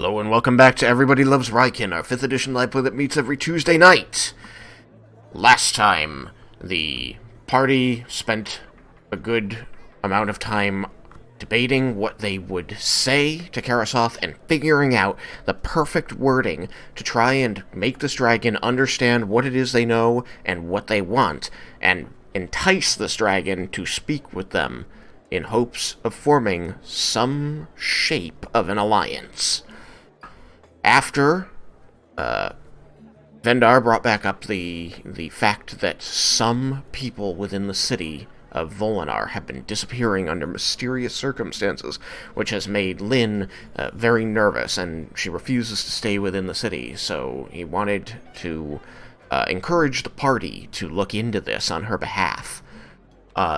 Hello and welcome back to Everybody Loves Raiken, our 5th edition live play that meets every Tuesday night. Last time, the party spent a good amount of time debating what they would say to Carasoth and figuring out the perfect wording to try and make this dragon understand what it is they know and what they want, and entice this dragon to speak with them in hopes of forming some shape of an alliance. After Vendar brought back up the fact that some people within the city of Volinar have been disappearing under mysterious circumstances, which has made Lynn very nervous, and she refuses to stay within the city, so he wanted to encourage the party to look into this on her behalf.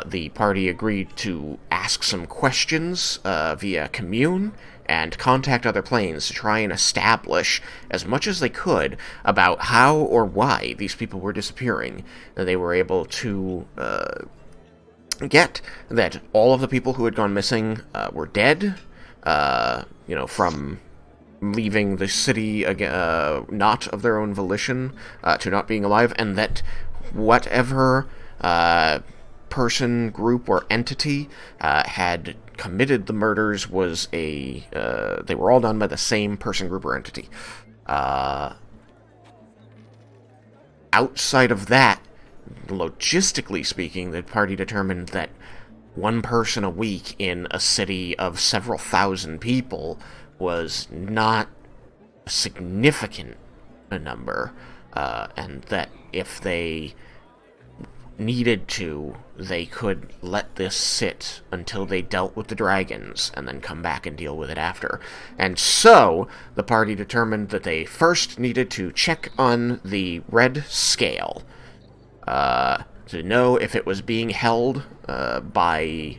The party agreed to ask some questions via commune and contact other planes to try and establish as much as they could about how or why these people were disappearing. They were able to get that all of the people who had gone missing were dead, from leaving the city not of their own volition to not being alive, and that whatever person, group, or entity had committed the murders was they were all done by the same person, group, or entity. Outside of that, logistically speaking, the party determined that one person a week in a city of several thousand people was not a significant number, and that if they needed to, they could let this sit until they dealt with the dragons and then come back and deal with it after. And so, the party determined that they first needed to check on the red scale to know if it was being held by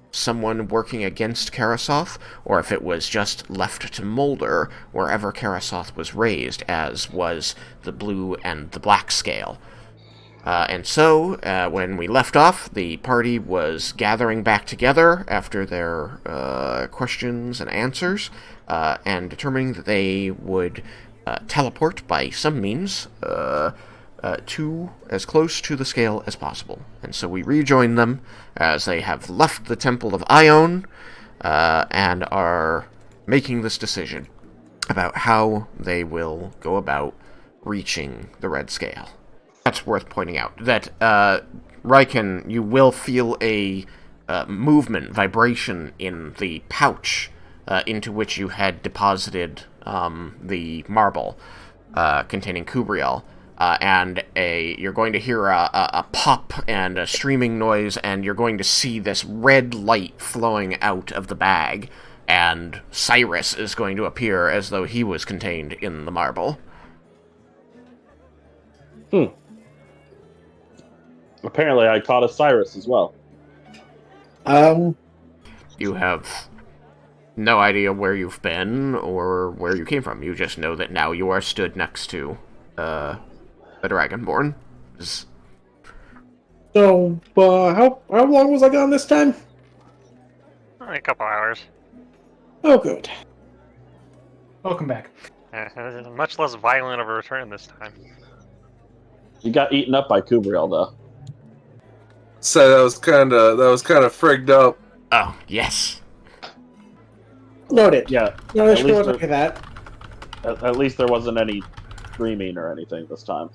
someone working against Carasoth, or if it was just left to molder wherever Carasoth was raised, as was the blue and the black scale. And so, when we left off, the party was gathering back together after their questions and answers, and determining that they would teleport by some means to as close to the scale as possible. And so we rejoin them as they have left the Temple of Ion and are making this decision about how they will go about reaching the red scale. That's worth pointing out, that, Raiken, you will feel a movement, vibration in the pouch into which you had deposited the marble containing Kubriel, and you're going to hear a pop and a streaming noise, and you're going to see this red light flowing out of the bag, and Cyrus is going to appear as though he was contained in the marble. Apparently, I caught a Cyrus as well. You have no idea where you've been or where you came from. You just know that now you are stood next to a Dragonborn. So, how long was I gone this time? Only a couple hours. Oh, good. Welcome back. Much less violent of a return this time. You got eaten up by Kubriel, though. So that was kind of frigged up. Oh, yes. Noted. Yeah. No, I should look at that. At least there wasn't any screaming or anything this time.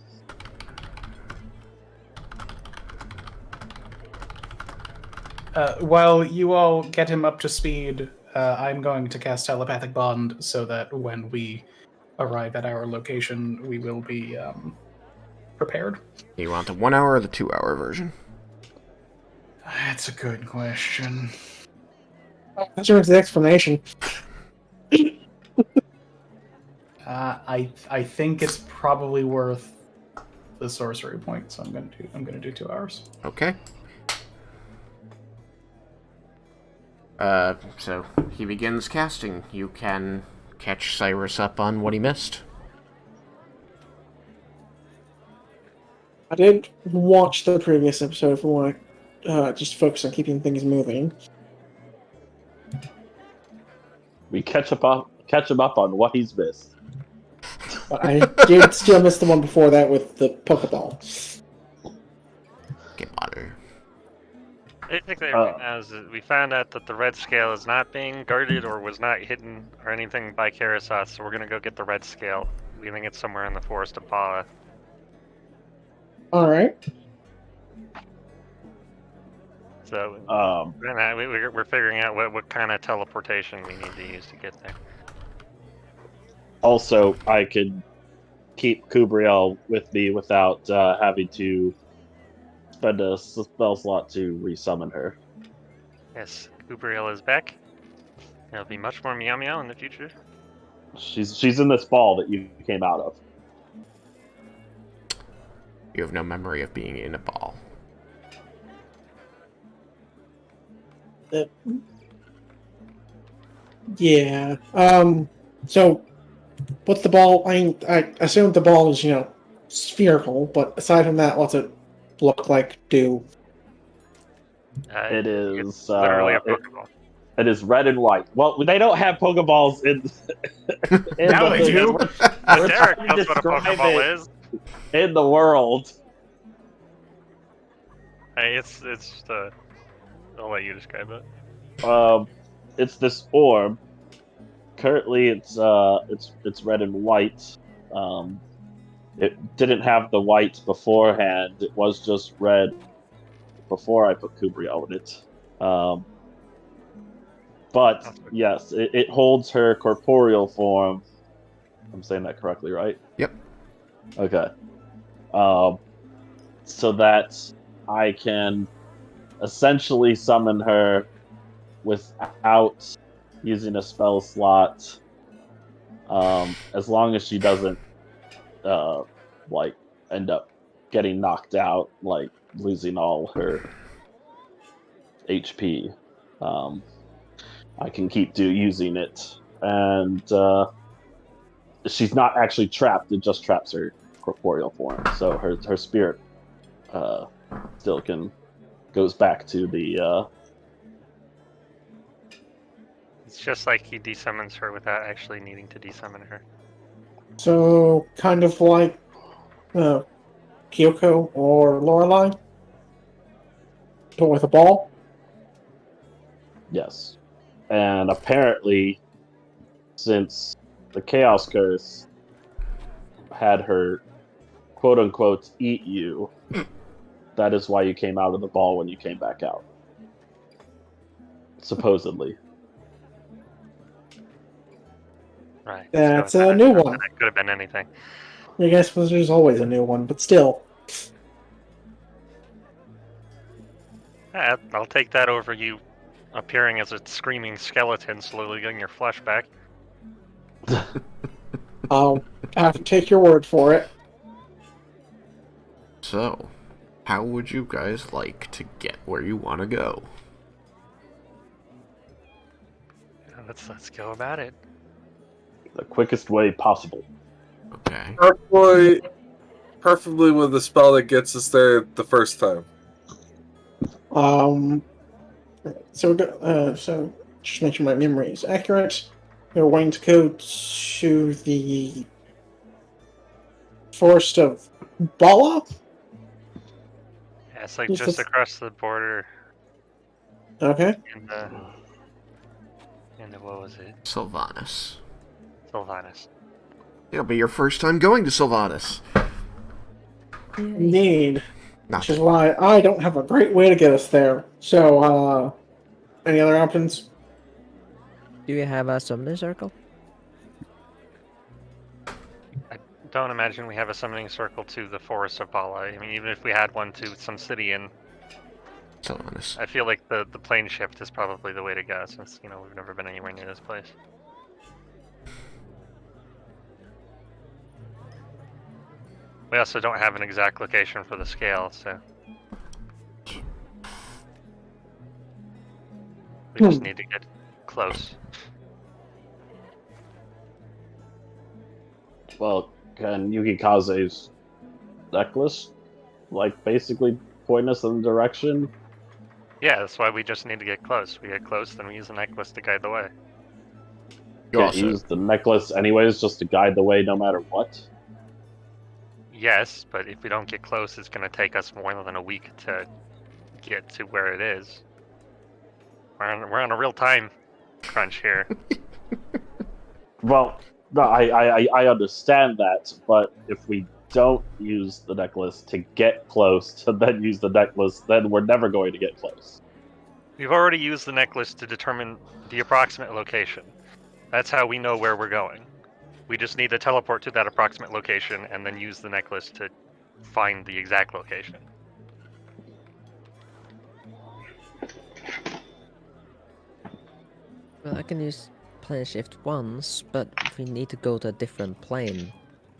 While you all get him up to speed, I'm going to cast Telepathic Bond so that when we arrive at our location, we will be prepared. You want the 1 hour or the 2 hour version? That's a good question. That's the explanation. I think it's probably worth the sorcery point, so I'm gonna do 2 hours. Okay. So he begins casting. You can catch Cyrus up on what he missed. I did watch the previous episode if we want to just focus on keeping things moving. We catch up catch him up on what he's missed. But I did still miss the one before that with the Pokeball. Get water. Basically, right now is that we found out that the red scale is not being guarded or was not hidden or anything by Carasoth, so we're gonna go get the red scale, leaving it somewhere in the forest of Bala. Alright. So right now we're figuring out what kind of teleportation we need to use to get there. Also, I could keep Kubriel with me without having to spend a spell slot to resummon her. Yes, Gabriel is back. There'll be much more meow meow in the future. She's in this ball that you came out of. You have no memory of being in a ball. Yeah. So, what's the ball? I assume the ball is, spherical, but aside from that, what's it look like, do? It is It's literally a Pokeball. It is red and white. Well, they don't have Pokeballs in. Now they do. We're Derek trying to knows what a describe Pokeball it is. in the world. Hey, it's just I'll let you describe it. It's this orb. Currently, it's red and white. It didn't have the white beforehand. It was just red before I put Kubriel in it. But yes, it holds her corporeal form. I'm saying that correctly, right? Yep. Okay. So that I can essentially summon her without using a spell slot, as long as she doesn't end up getting knocked out, like losing all her HP. I can keep using it, and she's not actually trapped. It just traps her corporeal form, so her spirit still goes back to the. It's just like he desummons her without actually needing to desummon her. So, kind of like Kyoko or Lorelei, but with a ball? Yes, and apparently, since the Chaos Curse had her quote unquote eat you, that is why you came out of the ball when you came back out. Supposedly. Right. That's so a new one. That could have been anything. I guess there's always a new one, but still. I'll take that over you appearing as a screaming skeleton, slowly getting your flesh back. I'll have to take your word for it. So, how would you guys like to get where you want to go? Let's go about it. The quickest way possible. Okay. Preferably with a spell that gets us there the first time. So just make sure my memory is accurate. We're going to go to the forest of Bala. Yeah, it's like Is just this- across the border. Okay. And what was it? Sylvanas. Sylvanas. It'll be your first time going to Sylvanas. Indeed. Not Which is that- why I don't have a great way to get us there. So, any other options? Do you have a summoner circle? I don't imagine we have a summoning circle to the forest of Bala. I mean, even if we had one to some city in, Sylvanas. I feel like the plane shift is probably the way to go, since we've never been anywhere near this place. We also don't have an exact location for the scale, so we just need to get close. Well, can Yukikaze's necklace, basically point us in the direction? Yeah, that's why we just need to get close. We get close, then we use the necklace to guide the way. You Can't also use the necklace anyways, just to guide the way no matter what. Yes, but if we don't get close, it's going to take us more than a week to get to where it is. We're on a real time crunch here. Well, no, I understand that, but if we don't use the necklace to get close, to then use the necklace, then we're never going to get close. We've already used the necklace to determine the approximate location. That's how we know where we're going. We just need to teleport to that approximate location and then use the necklace to find the exact location. Well, I can use plane shift once, but we need to go to a different plane.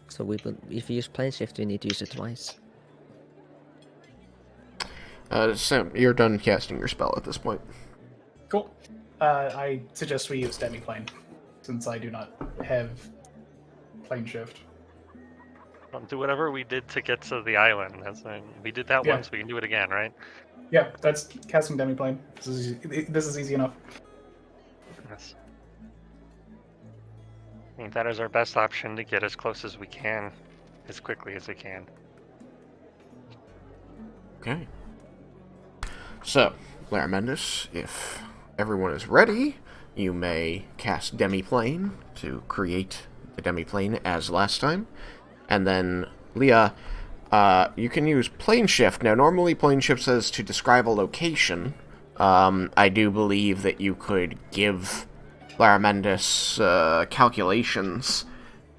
So if we use plane shift, we need to use it twice. Sam, you're done casting your spell at this point. Cool. I suggest we use demi-plane, since I do not have plane shift. Do whatever we did to get to the island. We did that once, we can do it again, right? Yeah, that's casting demi-plane. This is easy enough. Yes. I think that is our best option to get as close as we can, as quickly as we can. Okay. So, Laramendus, if everyone is ready, you may cast Demi-Plane to create the Demi-Plane as last time. And then, Leah, you can use Plane Shift. Now, normally Plane Shift says to describe a location. I do believe that you could give Laramendus calculations,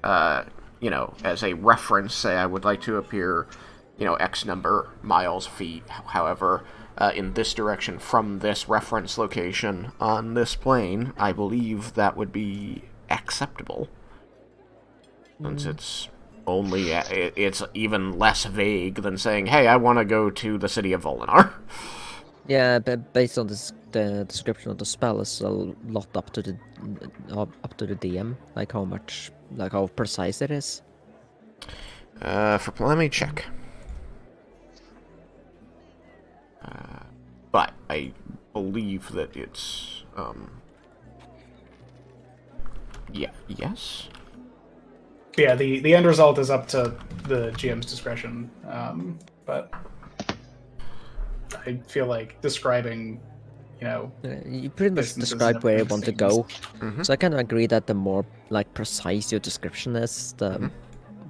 as a reference. Say, I would like to appear, X number miles, feet, however, in this direction from this reference location on this plane. I believe that would be acceptable. Since it's only, it's even less vague than saying, hey, I want to go to the city of Volinar. Yeah, but based on the description of the spell, is a lot up to the DM, like how precise it is. Let me check. But I believe that it's yes. Yeah, the end result is up to the GM's discretion, but I feel like describing, You pretty much distances describe where you want to go. Mm-hmm. So I kind of agree that the more precise your description is, the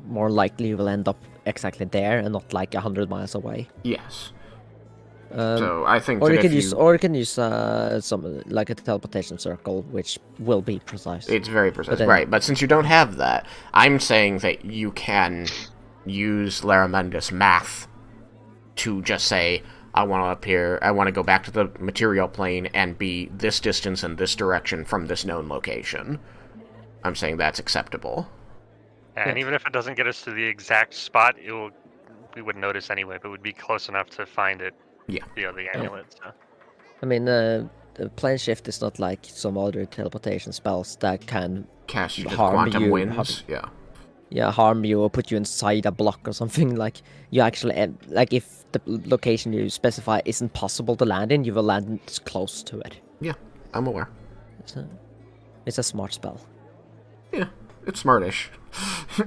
more likely you will end up exactly there and not 100 miles away. Yes. So I think Or that you can use some like a teleportation circle, which will be precise. It's very precise, then, right? But since you don't have that, I'm saying that you can use Laramendus math to just say, I want to go back to the material plane and be this distance in this direction from this known location. I'm saying that's acceptable. And even if it doesn't get us to the exact spot, we wouldn't notice anyway, but we'd be close enough to find it. Yeah. Via the amulet. So. I mean, the plane shift is not like some other teleportation spells that can Cast you to harm quantum you. winds. Yeah. Harm you or put you inside a block or something. Like you actually, if the location you specify isn't possible to land in, you will land close to it. Yeah, I'm aware. It's a smart spell. Yeah, it's smartish.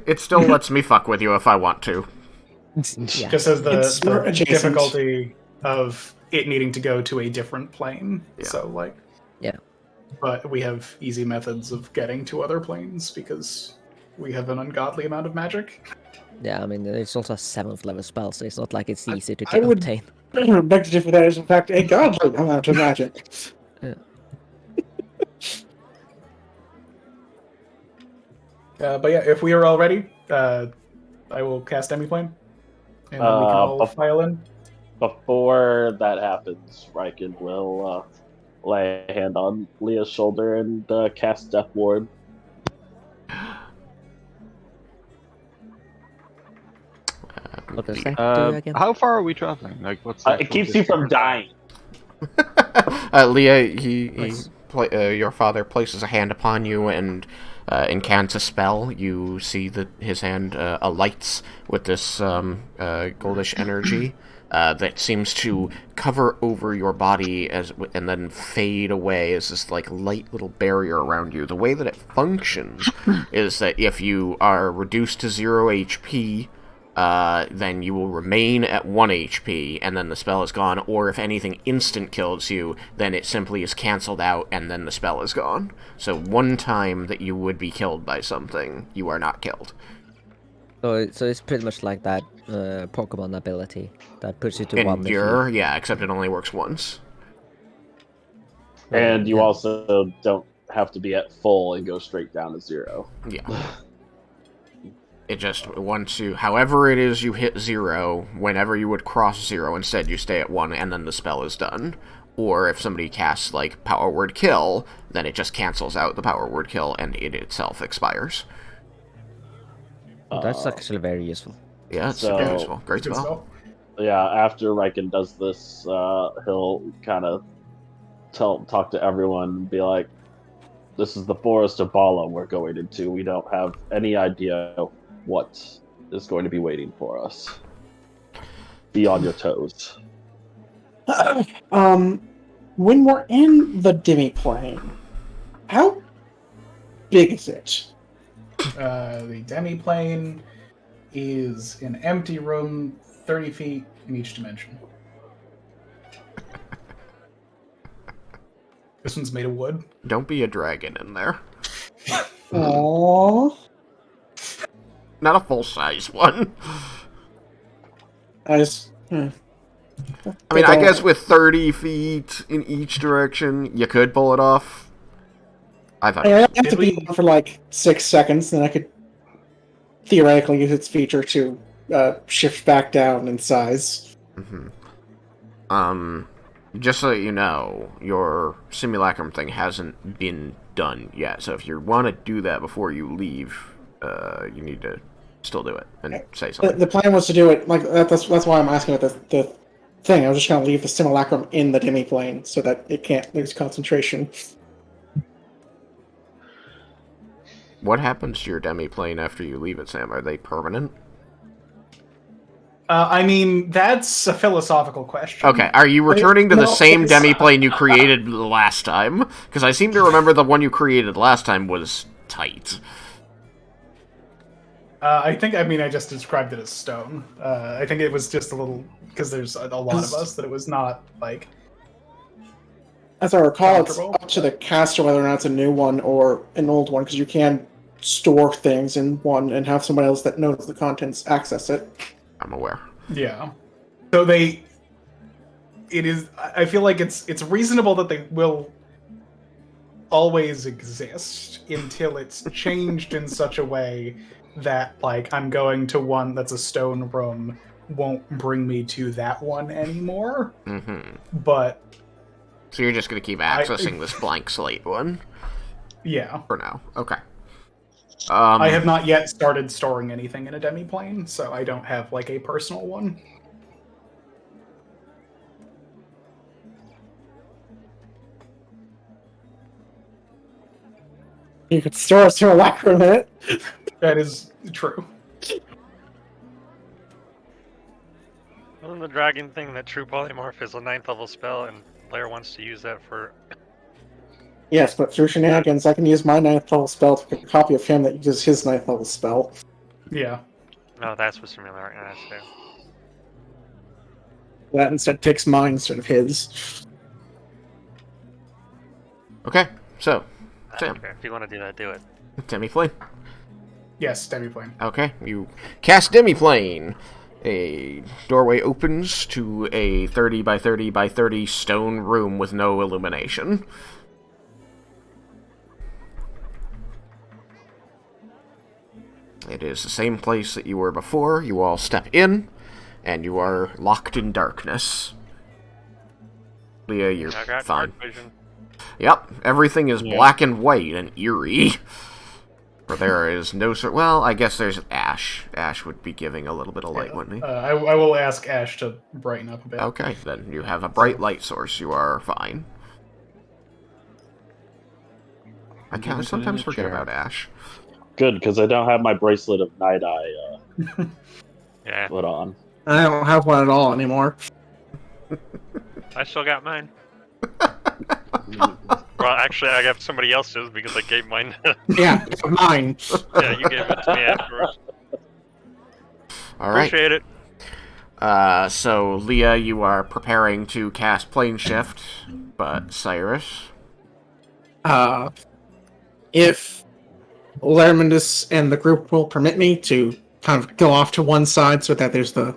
It still lets me fuck with you if I want to. Yeah. Just as It's the adjacent. difficulty of it needing to go to a different plane. Yeah. So Yeah. But we have easy methods of getting to other planes because we have an ungodly amount of magic. Yeah, I mean, it's also a 7th level spell, so it's not like it's easy to I would- obtain. Beg to differ, that is in fact a godly amount of magic. But yeah, if we are all ready, I will cast Demi-Plane. And then we can all file in. Before that happens, Raiken will lay a hand on Leah's shoulder and cast Death Ward. What does that do again? How far are we traveling? What's the It actual keeps you from distance? dying. Leah, Nice. your father places a hand upon you and incants a spell. You see that his hand alights with this goldish energy, that seems to cover over your body and then fade away as this like light little barrier around you. The way that it functions is that if you are reduced to 0 HP, then you will remain at 1 HP, and then the spell is gone, or if anything instant kills you, then it simply is cancelled out, and then the spell is gone. So one time that you would be killed by something, you are not killed. So it's pretty much like that Pokemon ability that puts you to 1 if Endure, yeah, except it only works once. And you yeah. also don't have to be at full and go straight down to 0. Yeah. It just, once you, however it is you hit 0, whenever you would cross 0, instead you stay at 1, and then the spell is done. Or if somebody casts, like, Power Word Kill, then it just cancels out the Power Word Kill, and it itself expires. That's actually very useful. Yeah, it's So- super useful. Great Good spell. Yeah, after Raiken does this, he'll kind of talk to everyone and be like, "This is the forest of Bala we're going into. We don't have any idea what is going to be waiting for us. Be on your toes." When we're in the demi-plane, how big is it? The demi-plane is an empty room, 30 feet in each dimension. This one's made of wood. Don't be a dragon in there. Aww. Not a full-size one. I just... I mean, I guess with 30 feet in each direction, you could pull it off. I thought. I have to Did be we- on for like 6 seconds, then I could theoretically use its feature to shift back down in size. Just so that you know, your simulacrum thing hasn't been done yet. So if you want to do that before you leave, you need to still do it and say something. The plan was to do it like that's why I'm asking about the thing. I was just going to leave the simulacrum in the demi-plane so that it can't lose concentration. What happens to your demi-plane after you leave it, Sam? Are they permanent? I mean, that's a philosophical question. Okay, are you returning to the No, same it's- demi-plane you created last time? Because I seem to remember the one you created last time was tight. I just described it as stone. I think it was just a little, because there's a lot of us, that it was not, like... As I recall, it's Comfortable. up to the caster whether or not it's a new one or an old one, because you can store things in one and have someone else that knows the contents access it. I'm aware. Yeah. So I feel like it's reasonable that they will always exist until it's changed in such a way that, like, I'm going to one that's a stone room won't bring me to that one anymore. Mm-hmm. But, So you're just going to keep accessing this blank slate one yeah. for now. Okay. I have not yet started storing anything in a demi-plane, so I don't have, like, a personal one. You could store a simulacrum in it. That is true. Well, the dragon thing, that true polymorph is a 9th level spell, and player wants to use that for... Yes, but through shenanigans, I can use my 9th level spell to pick a copy of him that uses his 9th level spell. Yeah. No, that's what's similar. Yeah, that's fair. That instead picks mine instead of his. Okay, so, I Sam, don't care. If you want to do that, do it. demi-plane. Yes, demi-plane. Okay, you cast demi-plane. A doorway opens to a 30 by 30 by 30 stone room with no illumination. It is the same place that you were before. You all step in, and you are locked in darkness. Leah, you're I got fine. dark vision. Yep, everything is Yeah. black and white and eerie. For there is no sort. Well, I guess there's Ash. Ash would be giving a little bit of light, Yeah. wouldn't he? I will ask Ash to brighten up a bit. Okay, then you have a bright light source. You are fine. I Give can't us sometimes a forget chair. about Ash. Good, because I don't have my bracelet of Night Eye Yeah. put on. I don't have one at all anymore. I still got mine. Well, actually, I have somebody else's because I gave mine. Yeah, mine. Yeah, you gave it to me afterwards. All right. Appreciate it. So, Leah, you are preparing to cast Plane Shift, but Cyrus? If Lermundus and the group will permit me to kind of go off to one side so that there's the,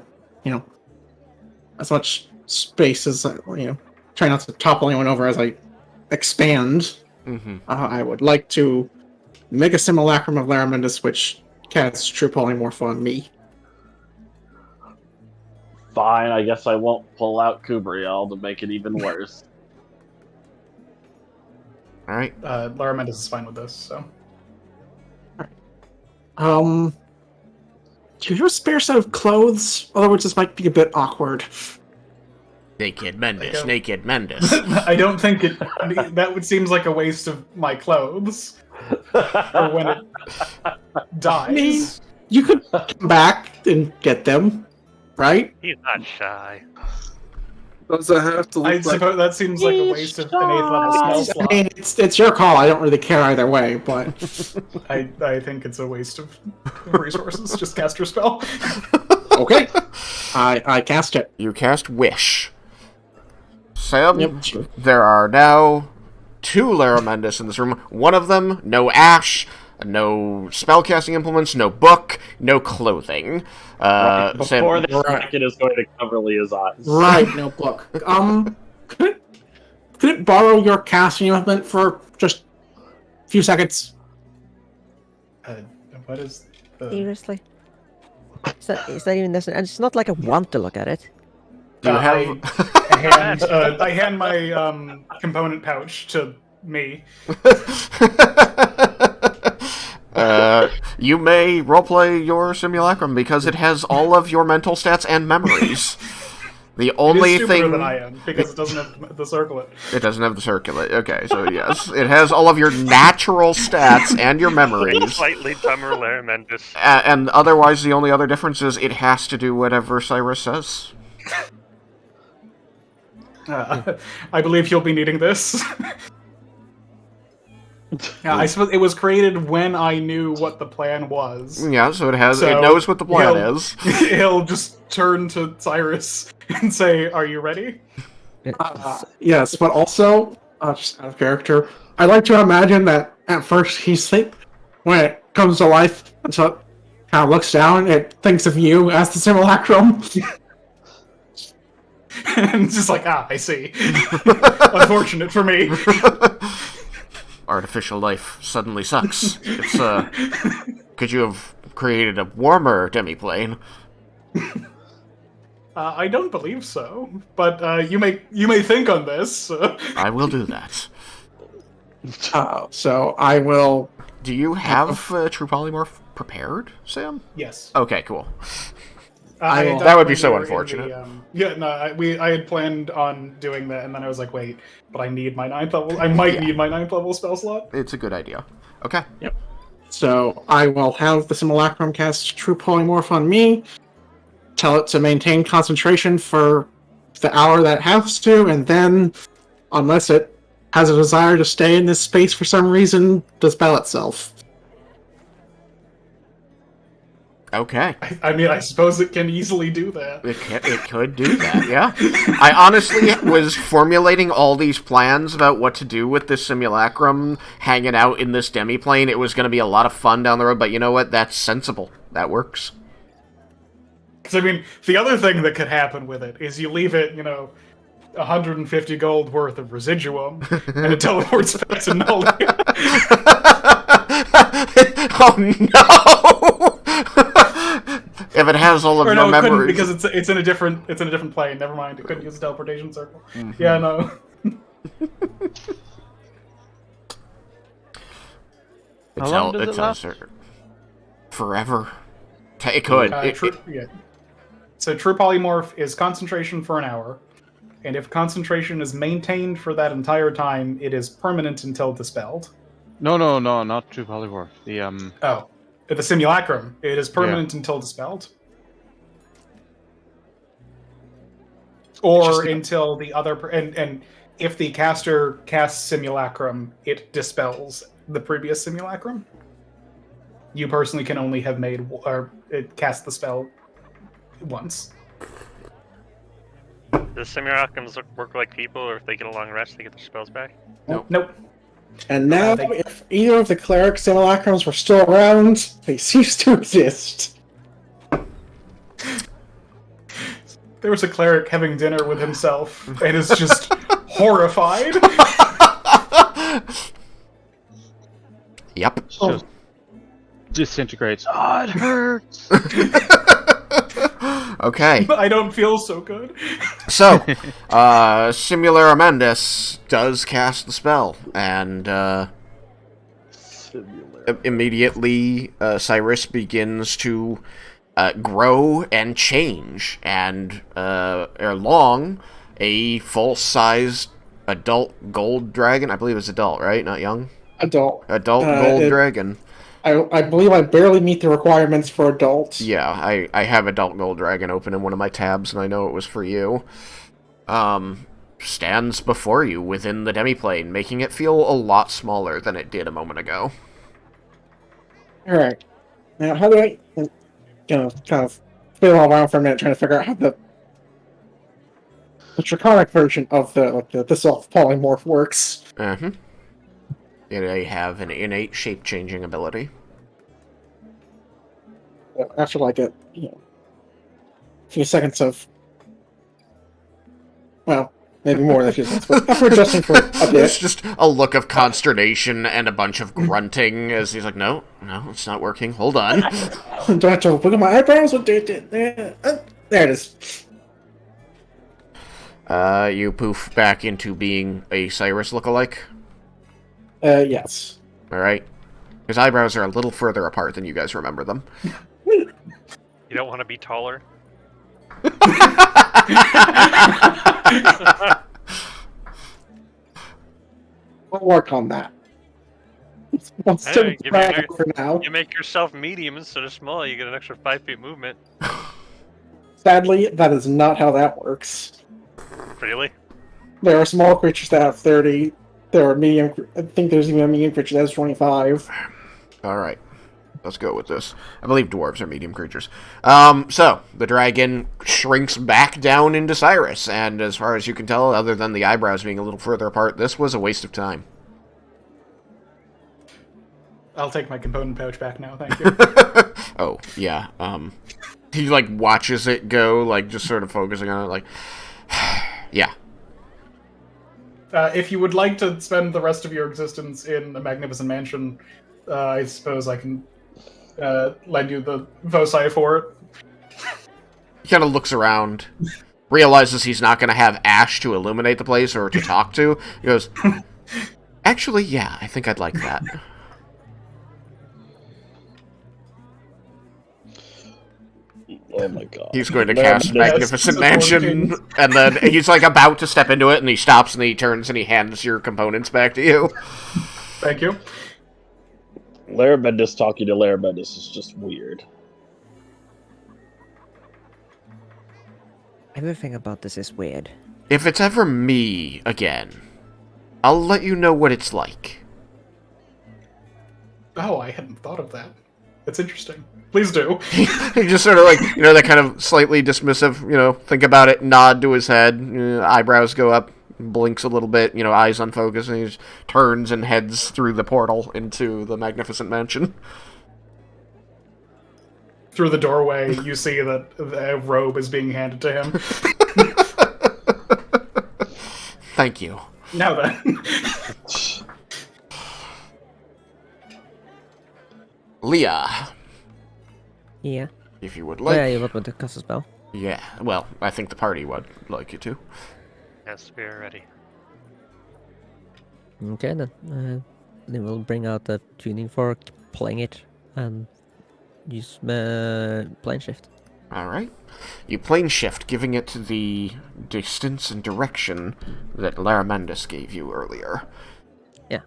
as much space as, try not to topple anyone over as I expand. Mm-hmm. I would like to make a simulacrum of Lermundus, which casts True Polymorph on me. Fine, I guess I won't pull out Kubriel to make it even worse. All right. Laramendus is fine with this, so. Do you have a spare set of clothes? Otherwise, this might be a bit awkward. Naked Mendus. I don't think that seems like a waste of my clothes. Or when it dies. I mean, you could come back and get them, right? He's not shy. Does it have to I look like... suppose that seems like a waste of an 8th level spell slot. I mean, it's your call. I don't really care either way, but I think it's a waste of resources. Just cast your spell. okay. I cast it. You cast Wish. Sam, Yep, sure. there are now 2 Laramendus in this room. One of them, no ash, no spellcasting implements, no book, no clothing. Before Sam, this jacket is going to cover Leah's eyes. Right, no book. Could it borrow your casting implement for just a few seconds? What is the... Seriously? Is that even necessary? And it's not like I want to look at it. do you have... I hand my component pouch to me. You may roleplay your simulacrum because it has all of your mental stats and memories. The only it is stupider thing than I am because it doesn't have the circlet. it doesn't have the circulate. Okay, so yes, it has all of your natural stats and your memories. Slightly dumber Laramendus. And otherwise, the only other difference is it has to do whatever Cyrus says. I believe you'll be needing this. Yeah, I suppose it was created when I knew what the plan was. Yeah, so it has. So it knows what the plan is. He'll just turn to Cyrus and say, "Are you ready?" Yes, but also, just out of character, I like to imagine that at first he's when it comes to life, and so it kind of looks down, it thinks of you as the simulacrum. And just like, I see. Unfortunate for me. Artificial life suddenly sucks. It's could you have created a warmer demiplane? I don't believe so, but you may think on this. I will do that. So I will. Do you have True Polymorph prepared, Sam? Yes. Okay, cool. That would be so unfortunate. I had planned on doing that, and then I was like, wait, but I need my 9th level. I might need my 9th level spell slot. It's a good idea. Okay. Yep. So I will have the simulacrum cast True Polymorph on me. Tell it to maintain concentration for the hour that it has to, and then, unless it has a desire to stay in this space for some reason, dispel itself. Okay. I mean, I suppose it can easily do that. It could do that, yeah. I honestly was formulating all these plans about what to do with this simulacrum, hanging out in this demiplane. It was going to be a lot of fun down the road, but you know what? That's sensible. That works. Because, I mean, the other thing that could happen with it is you leave it, 150 gold worth of residuum, and it teleports back to Nully. Oh, no! If it has all of your it couldn't, memories... because it's in a different plane. Never mind. It couldn't use a teleportation circle. Mm-hmm. Yeah, no. How long does it last? Forever. It could. Yeah. So True Polymorph is concentration for an hour, and if concentration is maintained for that entire time, it is permanent until dispelled. No, not True Polymorph. The simulacrum. It is permanent until dispelled. Or until the other... And if the caster casts Simulacrum, it dispels the previous Simulacrum. You personally can only have made or cast the spell once. Does Simulacrums work like people, or if they get a long rest, they get their spells back? Nope. And now, if either of the cleric simulacrums were still around, they cease to exist. There was a cleric having dinner with himself and is just horrified. Yep. Just disintegrates. Oh, it hurts. Okay. I don't feel so good. So, Simulator Amandus does cast the spell, and immediately Cyrus begins to grow and change, and ere long, a full-sized adult gold dragon, I believe it's adult, right? Not young? Adult. Adult gold dragon. I believe I barely meet the requirements for adults. Yeah, I have adult gold dragon open in one of my tabs, and I know it was for you. Stands before you within the demiplane, making it feel a lot smaller than it did a moment ago. Alright. Now, how do I, kind of feel all around for a minute trying to figure out how the draconic version of the self-polymorph works. They have an innate shape-changing ability. After a few seconds of, well, maybe more than a few seconds, but after adjusting for a bit. There's just a look of consternation and a bunch of grunting as he's like, no, it's not working. Hold on. Do I have to look at my eyebrows? There it is. You poof back into being a Cyrus lookalike? Yes. Alright. His eyebrows are a little further apart than you guys remember them. You don't want to be taller? We'll work on that. Hey, For now. You make yourself medium instead of small, you get an extra 5 feet movement. Sadly, that is not how that works. Really? There are small creatures that have 30. There are medium. I think there's even a medium creature that has 25. Alright. Let's go with this. I believe dwarves are medium creatures. So, the dragon shrinks back down into Cyrus, and as far as you can tell, other than the eyebrows being a little further apart, this was a waste of time. I'll take my component pouch back now, thank you. Oh, yeah. He, watches it go, just sort of focusing on it, yeah. If you would like to spend the rest of your existence in a magnificent mansion, I suppose I can lend you the foci for it. He kind of looks around, realizes he's not going to have Ash to illuminate the place or to talk to. He goes, actually, yeah, I think I'd like that. Oh my god. He's going to cast Magnificent Mansion, and then he's about to step into it, and he stops, and he turns, and he hands your components back to you. Thank you. Larabendis talking to Larabendis is just weird. Everything about this is weird. If it's ever me again, I'll let you know what it's like. Oh, I hadn't thought of that. That's interesting. Please do. He just sort of that kind of slightly dismissive, think about it, nod to his head, eyebrows go up, blinks a little bit, eyes unfocused, and he just turns and heads through the portal into the Magnificent Mansion. Through the doorway, you see that the robe is being handed to him. Thank you. Now then. Leah. Yeah. If you would like. Yeah, you want to cast a spell? Yeah, well, I think the party would like you to. Yes, we are ready. Okay, then. Then we'll bring out the tuning fork, playing it, and use plane shift. Alright. You plane shift, giving it the distance and direction that Laramandus gave you earlier. Yeah.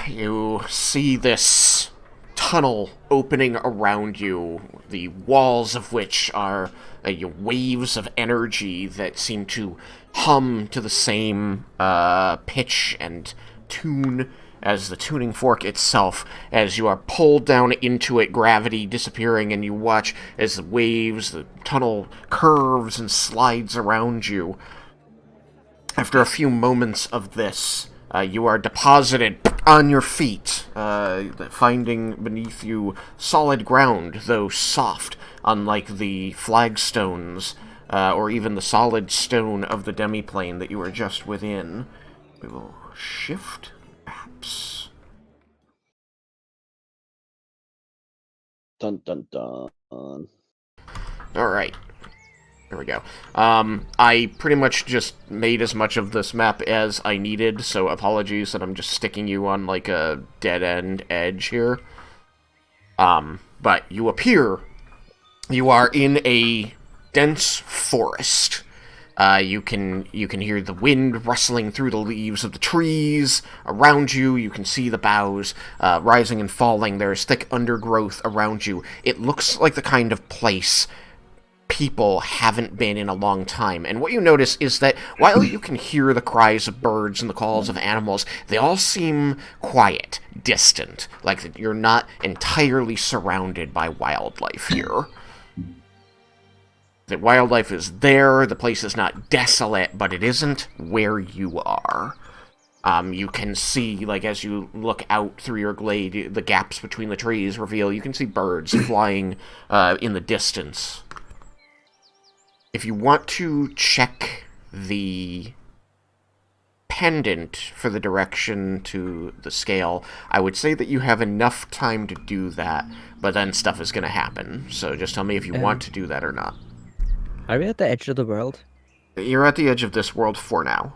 You see this tunnel opening around you, the walls of which are waves of energy that seem to hum to the same pitch and tune as the tuning fork itself. As you are pulled down into it, gravity disappearing, and you watch as the waves, the tunnel curves and slides around you. After a few moments of this, you are deposited on your feet, finding beneath you solid ground, though soft, unlike the flagstones, or even the solid stone of the demiplane that you were just within. We will shift maps. Dun dun dun. Alright. There we go. I pretty much just made as much of this map as I needed, so apologies that I'm just sticking you on, like, a dead-end edge here. But you appear... You are in a dense forest. You can hear the wind rustling through the leaves of the trees around you. You can see the boughs rising and falling. There's thick undergrowth around you. It looks like the kind of place people haven't been in a long time. And what you notice is that while you can hear the cries of birds and the calls of animals, they all seem quiet, distant, like that you're not entirely surrounded by wildlife here. That wildlife is there, the place is not desolate, but it isn't where you are. You can see, like, as you look out through your glade, the gaps between the trees reveal, you can see birds flying in the distance. If you want to check the pendant for the direction to the scale, I would say that you have enough time to do that, but then stuff is going to happen. So just tell me if you want to do that or not. Are we at the edge of the world? You're at the edge of this world for now.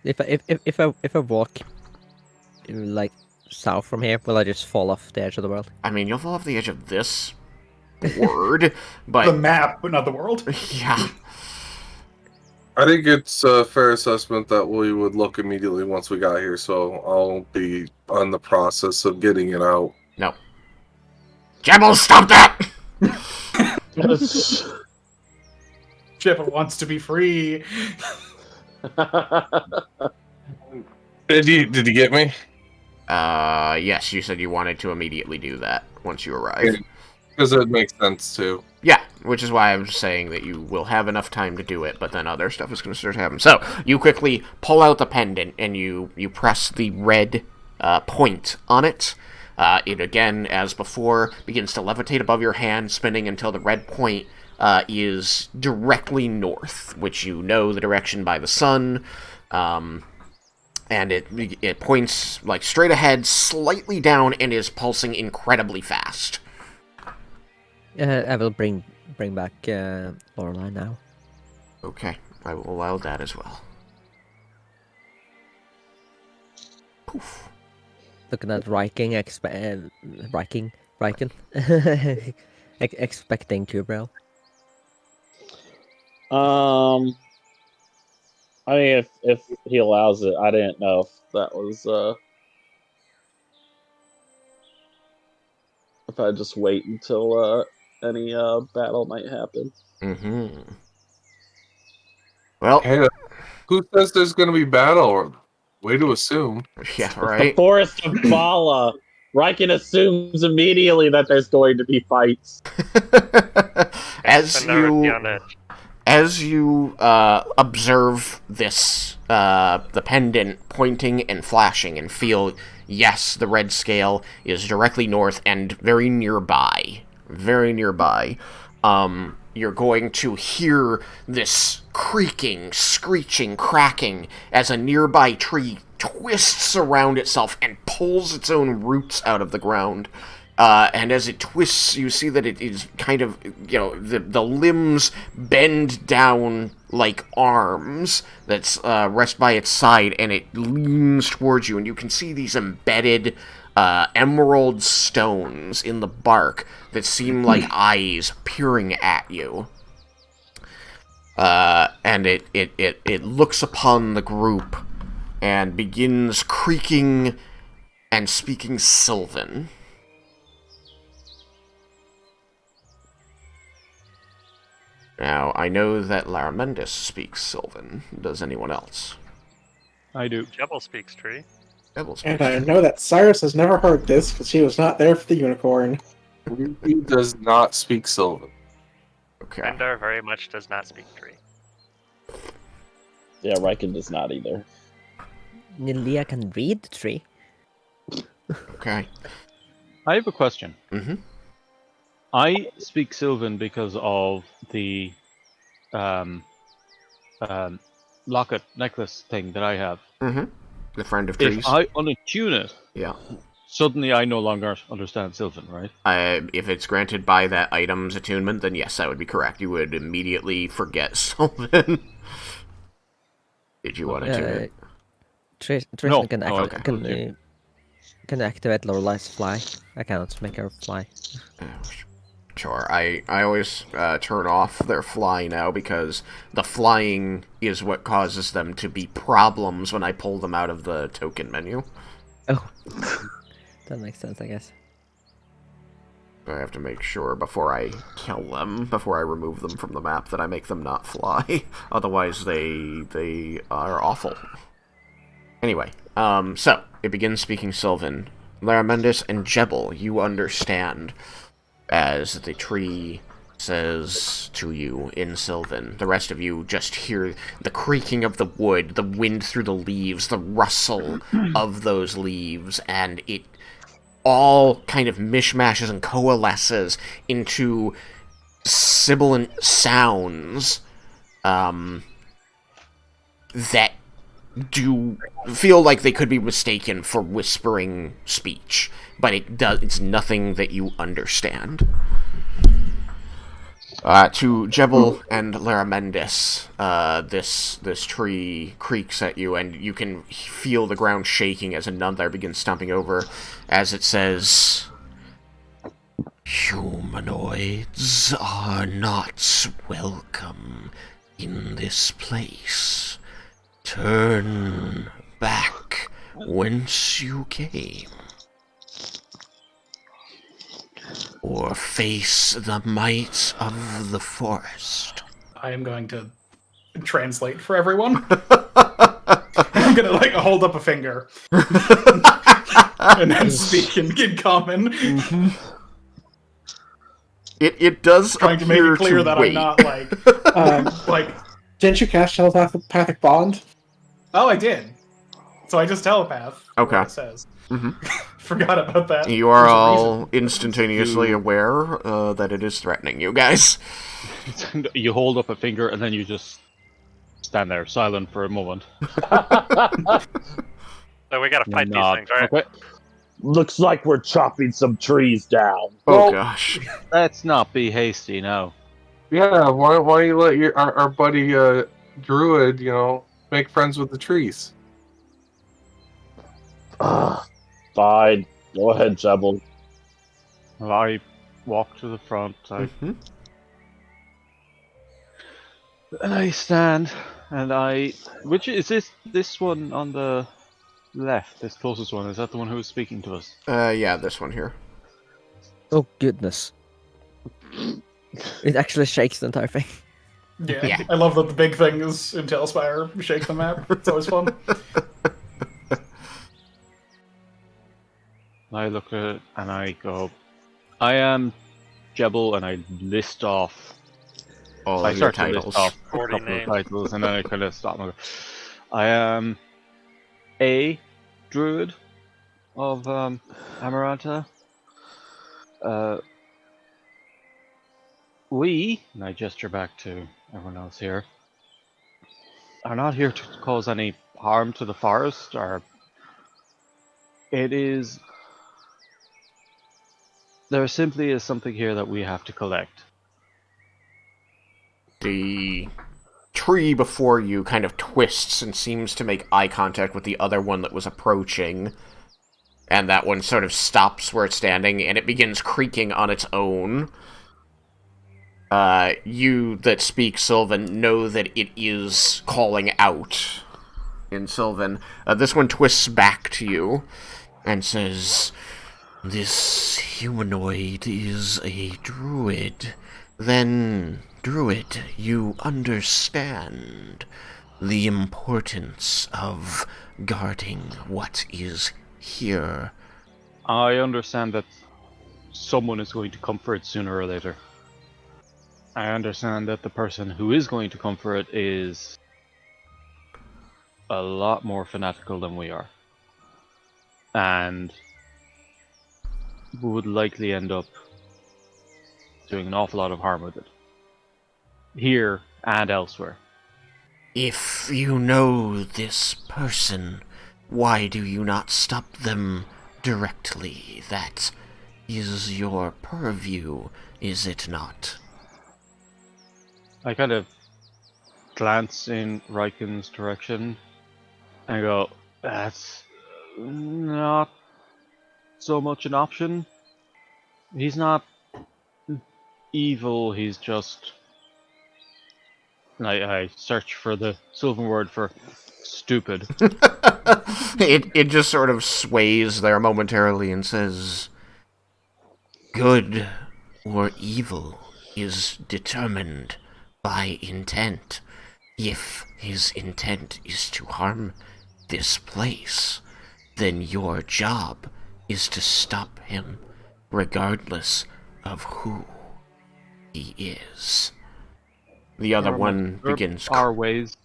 If I walk like south from here, will I just fall off the edge of the world? I mean, you'll fall off the edge of this board, but The map, but not the world. yeah. I think it's a fair assessment that we would look immediately once we got here, so I'll be on the process of getting it out. No. Jebel, stop that! Chipper wants to be free. Did you get me? Yes, you said you wanted to immediately do that once you arrive. Because it makes sense too. Yeah, which is why I'm just saying that you will have enough time to do it, but then other stuff is going to start happening. So, you quickly pull out the pendant, and you press the red point on it. It, again, as before, begins to levitate above your hand, spinning until the red point is directly north, which you know the direction by the sun. And it points, like, straight ahead, slightly down, and is pulsing incredibly fast. I will bring back Lorelei now. Okay, I will allow that as well. Poof. Look at that Raiken expecting Kubrel. I mean, if he allows it, I didn't know if that was if I just wait until any battle might happen. Mm-hmm. Well, Hey, who says there's going to be battle? Way to assume. yeah, The right? forest of Bala. Raiken assumes immediately that there's going to be fights. As you observe this, the pendant pointing and flashing, and feel, yes, the red scale is directly north and very nearby. Very nearby. You're going to hear this creaking, screeching, cracking as a nearby tree twists around itself and pulls its own roots out of the ground. And as it twists, you see that it is kind of, the limbs bend down like arms that rest by its side, and it leans towards you, and you can see these embedded emerald stones in the bark that seem like eyes peering at you. And it looks upon the group and begins creaking and speaking Sylvan. Now, I know that Laramendis speaks Sylvan. Does anyone else? I do. Jebel speaks tree. Jebel speaks And I know that Cyrus has never heard this because he was not there for the unicorn. He does not speak Sylvan. Okay. Rendar very much does not speak tree. Yeah, Raiken does not either. Nilia can read the tree. Okay. I have a question. Mm-hmm. I speak Sylvan because of the locket necklace thing that I have. Mm-hmm. The friend of trees. If I unattune it, Yeah. suddenly I no longer understand Sylvan, right? If it's granted by that item's attunement, then yes, that would be correct. You would immediately forget Sylvan. Did you want to tune it? Tristan No, can, no, can activate Lorelai's fly. I cannot make her fly. Sure. I always turn off their fly now because the flying is what causes them to be problems when I pull them out of the token menu. Oh. That makes sense, I guess. I have to make sure before I kill them, before I remove them from the map, that I make them not fly. Otherwise, they are awful. Anyway, so, it begins speaking Sylvan. Laramendis and Jebel, you understand, as the tree says to you in Sylvan. The rest of you just hear the creaking of the wood, the wind through the leaves, the rustle of those leaves, and it all kind of mishmashes and coalesces into sibilant sounds that do feel like they could be mistaken for whispering speech, but it's nothing that you understand. To Jebel and Laramendis, this tree creaks at you, and you can feel the ground shaking as another begins stomping over, as it says, "Humanoids are not welcome in this place. Turn back whence you came, or face the might of the forest." I am going to translate for everyone. I'm gonna hold up a finger and then speak in common. It does Trying to make appear it clear to that wait. I'm not Didn't you cast telepathic bond? Oh, I did. So I just telepath. Okay. What it says. Mm-hmm. Forgot about that. You are There's a all reason. instantaneously aware that it is threatening you guys. You hold up a finger and then you just stand there silent for a moment. So we gotta fight these Nod. things, right? Okay. Looks like we're chopping some trees down. Oh Well- gosh. Let's not be hasty now. Yeah, why don't you let our buddy Druid, make friends with the trees? Fine. Go ahead, Jebel. Well, I walk to the front. Mhm. And I stand, and which is this one on the left, this closest one? Is that the one who was speaking to us? Yeah, this one here. Oh, goodness. It actually shakes the entire thing. Yeah. Yeah. I love that the big things in Tailspire shake the map. It's always fun. I look at it and I go, I am Jebel, and I list off. All I of your start to list titles. off a 40 couple of names. titles, and then I kind of stop and go, I am a druid of Amaranta. We, and I gesture back to everyone else here, are not here to cause any harm to the forest, or there simply is something here that we have to collect. The tree before you kind of twists and seems to make eye contact with the other one that was approaching. And that one sort of stops where it's standing, and it begins creaking on its own. You that speak Sylvan know that it is calling out in Sylvan. This one twists back to you and says, "This humanoid is a druid. Then, Druid, you understand the importance of guarding what is here. I understand that someone is going to come for it sooner or later. I understand that the person who is going to come for it is a lot more fanatical than we are. And would likely end up doing an awful lot of harm with it. Here and elsewhere. If you know this person, why do you not stop them directly? That is your purview, is it not? I kind of glance in Raiken's direction and go, that's not so much an option. He's not evil, he's just... I search for the Sylvan word for stupid. It just sort of sways there momentarily and says, good or evil is determined by intent. If his intent is to harm this place, then your job is to stop him, regardless of who he is. The other one begins... There are ways,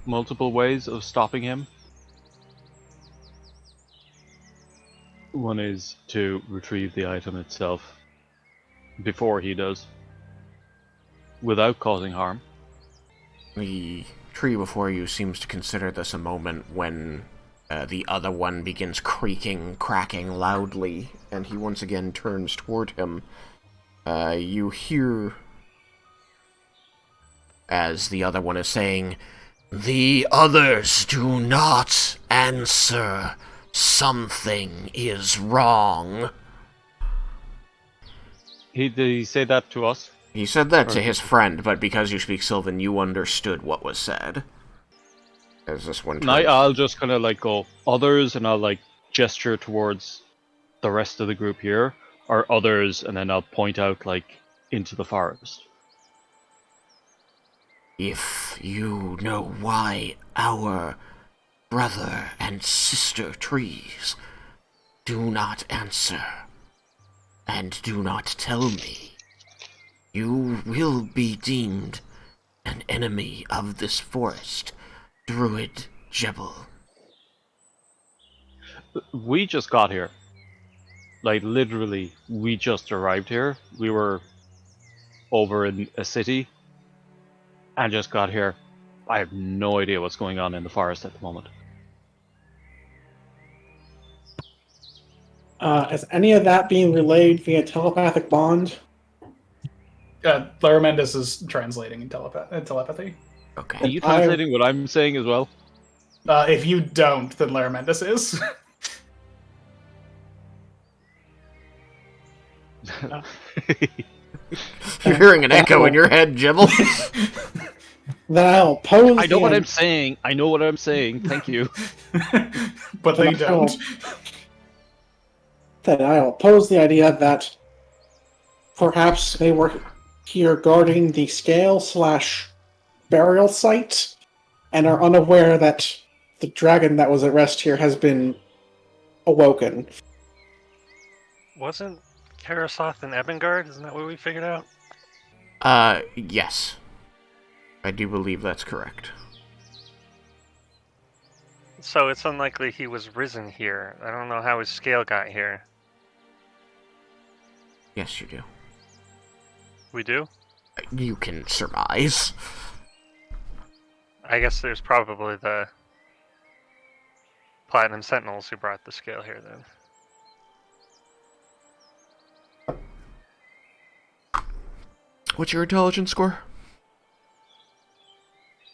multiple ways of stopping him. One is to retrieve the item itself before he does, without causing harm. The tree before you seems to consider this a moment when the other one begins creaking, cracking loudly, and he once again turns toward him. You hear, as the other one is saying, "The others do not answer. Something is wrong." Did he say that to us? He said that to his friend, but because you speak Sylvan, you understood what was said. As this one turns... I'll just kind of like go, others, and I'll like gesture towards the rest of the group here, or others, and then I'll point out like into the forest. If you know why our brother and sister trees do not answer, and do not tell me, you will be deemed an enemy of this forest, Druid Jebel. We just got here. Like, literally, we just arrived here. We were over in a city and just got here. I have no idea what's going on in the forest at the moment. Is any of that being relayed via telepathic bond? Laramentis is translating in telepathy. Okay. Are you translating what I'm saying as well? If you don't, then Laramentis is. You're hearing an echo in your head, Jebel. Then I'll pose. I know what I'm saying. I know what I'm saying. Thank you. But they don't. Then I'll pose the idea that perhaps they were here guarding the scale/burial site and are unaware that the dragon that was at rest here has been awoken. Wasn't Carasoth and Ebengard? Isn't that what we figured out? Yes. I do believe that's correct. So it's unlikely he was risen here. I don't know how his scale got here. Yes, you do. We do? You can surmise. I guess there's probably the Platinum Sentinels who brought the scale here then. What's your intelligence score?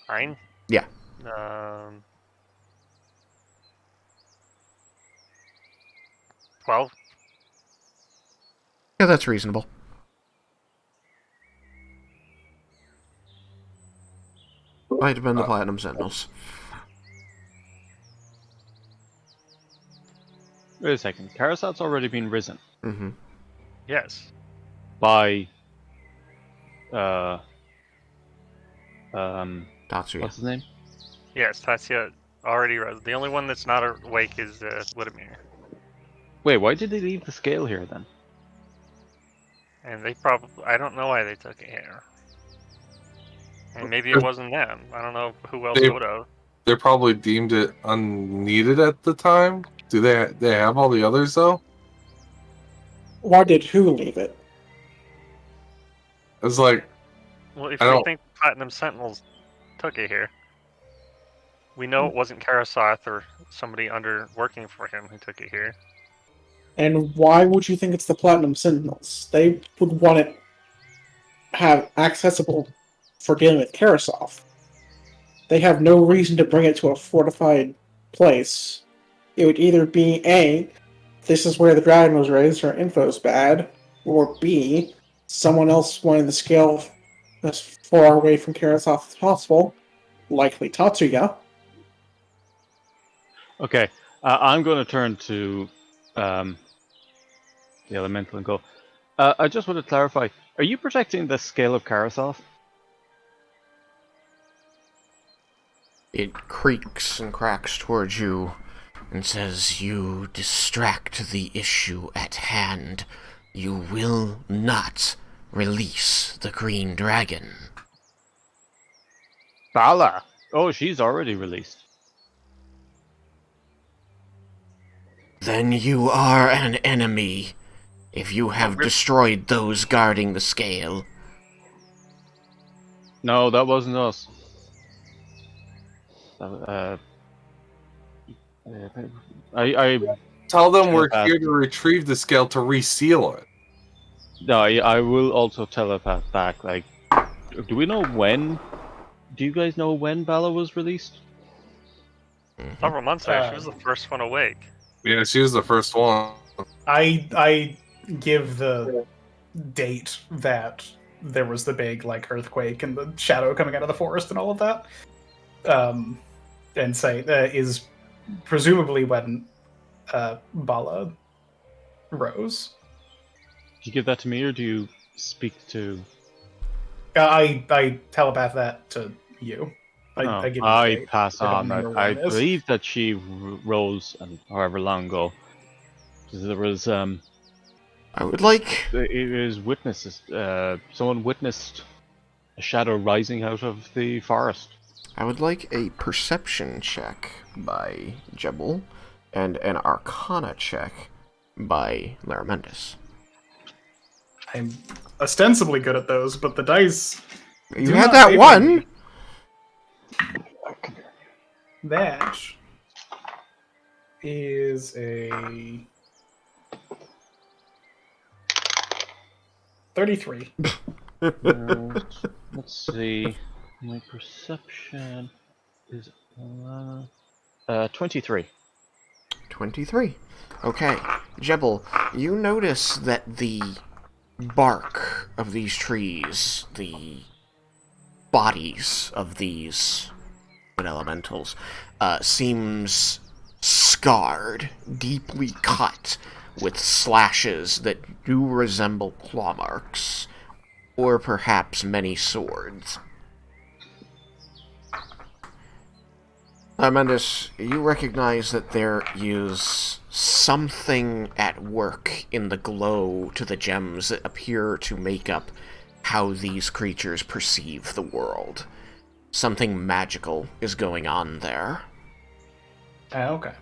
9? Yeah. 12? Yeah, that's reasonable. Might have been the Platinum Sentinels. Wait a second. Carasoth's already been risen. Mm-hmm. Yes. By Tatsuya. what's his name? Yes, Tatsuya already rose. The only one that's not awake is Whitamyr. Wait, why did they leave the scale here then? And they probably, I don't know why they took it here. And maybe it wasn't them. I don't know who else They- would have. They probably deemed it unneeded at the time. Do they have all the others though? Why did who leave it? It's like Well, if I we don't. think Platinum Sentinels took it here, we know it wasn't Carasoth or somebody under working for him who took it here. And why would you think it's the Platinum Sentinels? They would want it have accessible for dealing with Carasoth. They have no reason to bring it to a fortified place. It would either be A, this is where the dragon was raised, our info's bad, or B, someone else wanted the scale as far away from Carasoth as possible, likely Tatsuya. Okay, I'm going to turn to the elemental and go. I just want to clarify: are you protecting the scale of Carasoth? It creaks and cracks towards you and says, "You distract the issue at hand. You will not release the green dragon." Bala. Oh, she's already released. Then you are an enemy if you have destroyed those guarding the scale. No, that wasn't us. I Tell them we're telepath. here to retrieve the scale to reseal it. No, I will also telepath back. Like, do we know when? Do you guys know when Bala was released? Several months ago, she was the first one awake. Yeah, she was the first one. I give the date that there was the big like earthquake and the shadow coming out of the forest and all of that, and say is presumably when Bala rose. Do you give that to me, or do you speak to? I telepath that to you. I give you the date. pass I don't on. remember I when it is. believe that she rose, and however long ago. Because there was I would like it was witnesses. Someone witnessed a shadow rising out of the forest. a perception check by Jebel and an arcana check by Laramendis. I'm ostensibly good at those, but the dice. You do had not that favor one! me. That is a 33. Let's see. My perception is 23. 23. Okay. Jebel, you notice that the bark of these trees, the bodies of these elementals, seems scarred, deeply cut, with slashes that do resemble claw marks, or perhaps many swords. Mendes, you recognize that there is something at work in the glow to the gems that appear to make up how these creatures perceive the world. Something magical is going on there. Okay.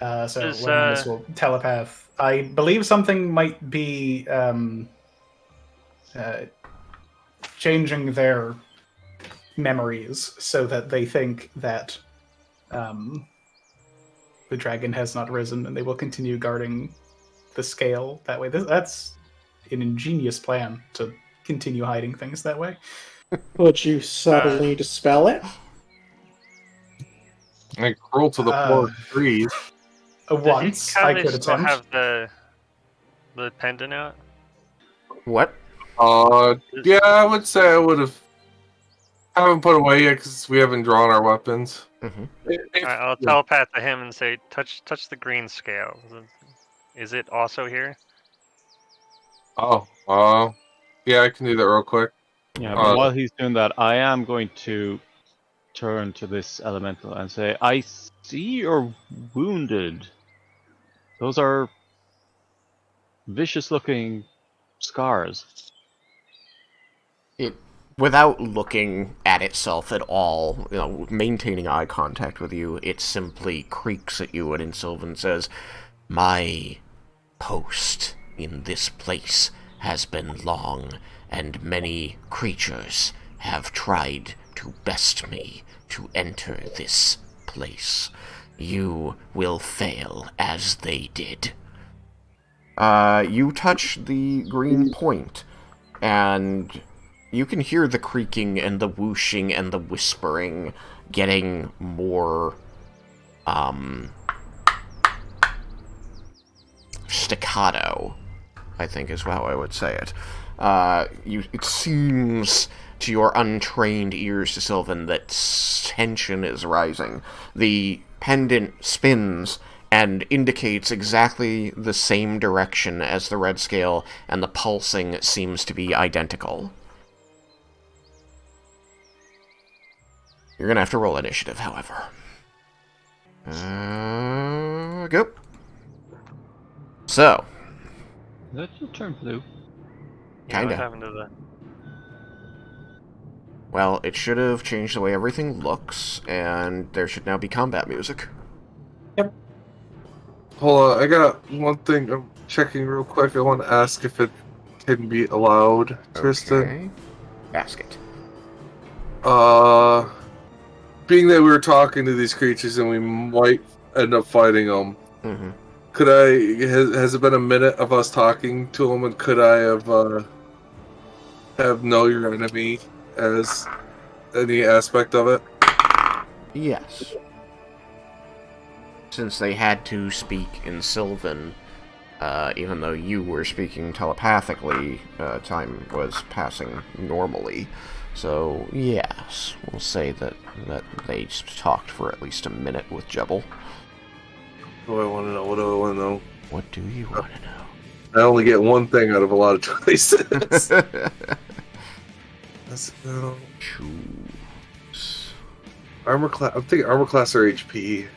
So Is, Leonidas will telepath. I believe something might be changing their memories so that they think that the dragon has not risen and they will continue guarding the scale that way. That's an ingenious plan to continue hiding things that way. Would you subtly dispel it? And cruel to the poor trees. Once I could still attempt. have the pendant out? What? Yeah, I would say I would have. Haven't put away yet because we haven't drawn our weapons. Mm-hmm. Alright, I'll telepath to him and say, touch the green scale. Is it also here? Oh, yeah, I can do that real quick. Yeah, but while he's doing that, I am going to turn to this elemental and say, I see you're wounded. Those are vicious-looking scars. It, without looking at itself at all, maintaining eye contact with you, it simply creaks at you and in Sylvan says, "My post in this place has been long, and many creatures have tried to best me to enter this place. You will fail as they did." You touch the green point, and you can hear the creaking and the whooshing and the whispering getting more, staccato, I think is how I would say it. It seems to your untrained ears to Sylvan that tension is rising. The pendant spins and indicates exactly the same direction as the red scale, and the pulsing seems to be identical. You're gonna have to roll initiative, however. Go. So. Is that your turn, Blue? Yeah, Kinda. what happened to the... Well, it should have changed the way everything looks, and there should now be combat music. Hold on, I got one thing I'm checking real quick. I want to ask if it can be allowed, Tristan. Okay. Ask it. Being that we were talking to these creatures and we might end up fighting them, Mm-hmm. could I? Has it been a minute of us talking to them, and could I have know your enemy as any aspect of it? Yes. Since they had to speak in Sylvan, even though you were speaking telepathically, time was passing normally. So, yes, we'll say that they talked for at least a minute with Jebel. What do I want to know? What do I want to know? What do you want to know? I only get one thing out of a lot of choices. Choose. Armor class. I'm thinking armor class or HP.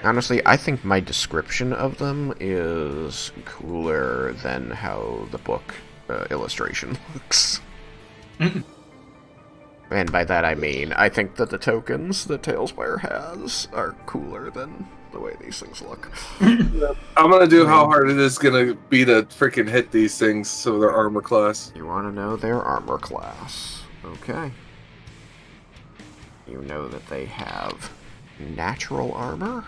Honestly, I think my description of them is cooler than how the book illustration looks. And by that I mean, I think that the tokens that Tailspire has are cooler than the way these things look. I'm gonna do how hard it is gonna be to freaking hit these things so their armor class. You want to know their armor class. Okay. You know that they have natural armor.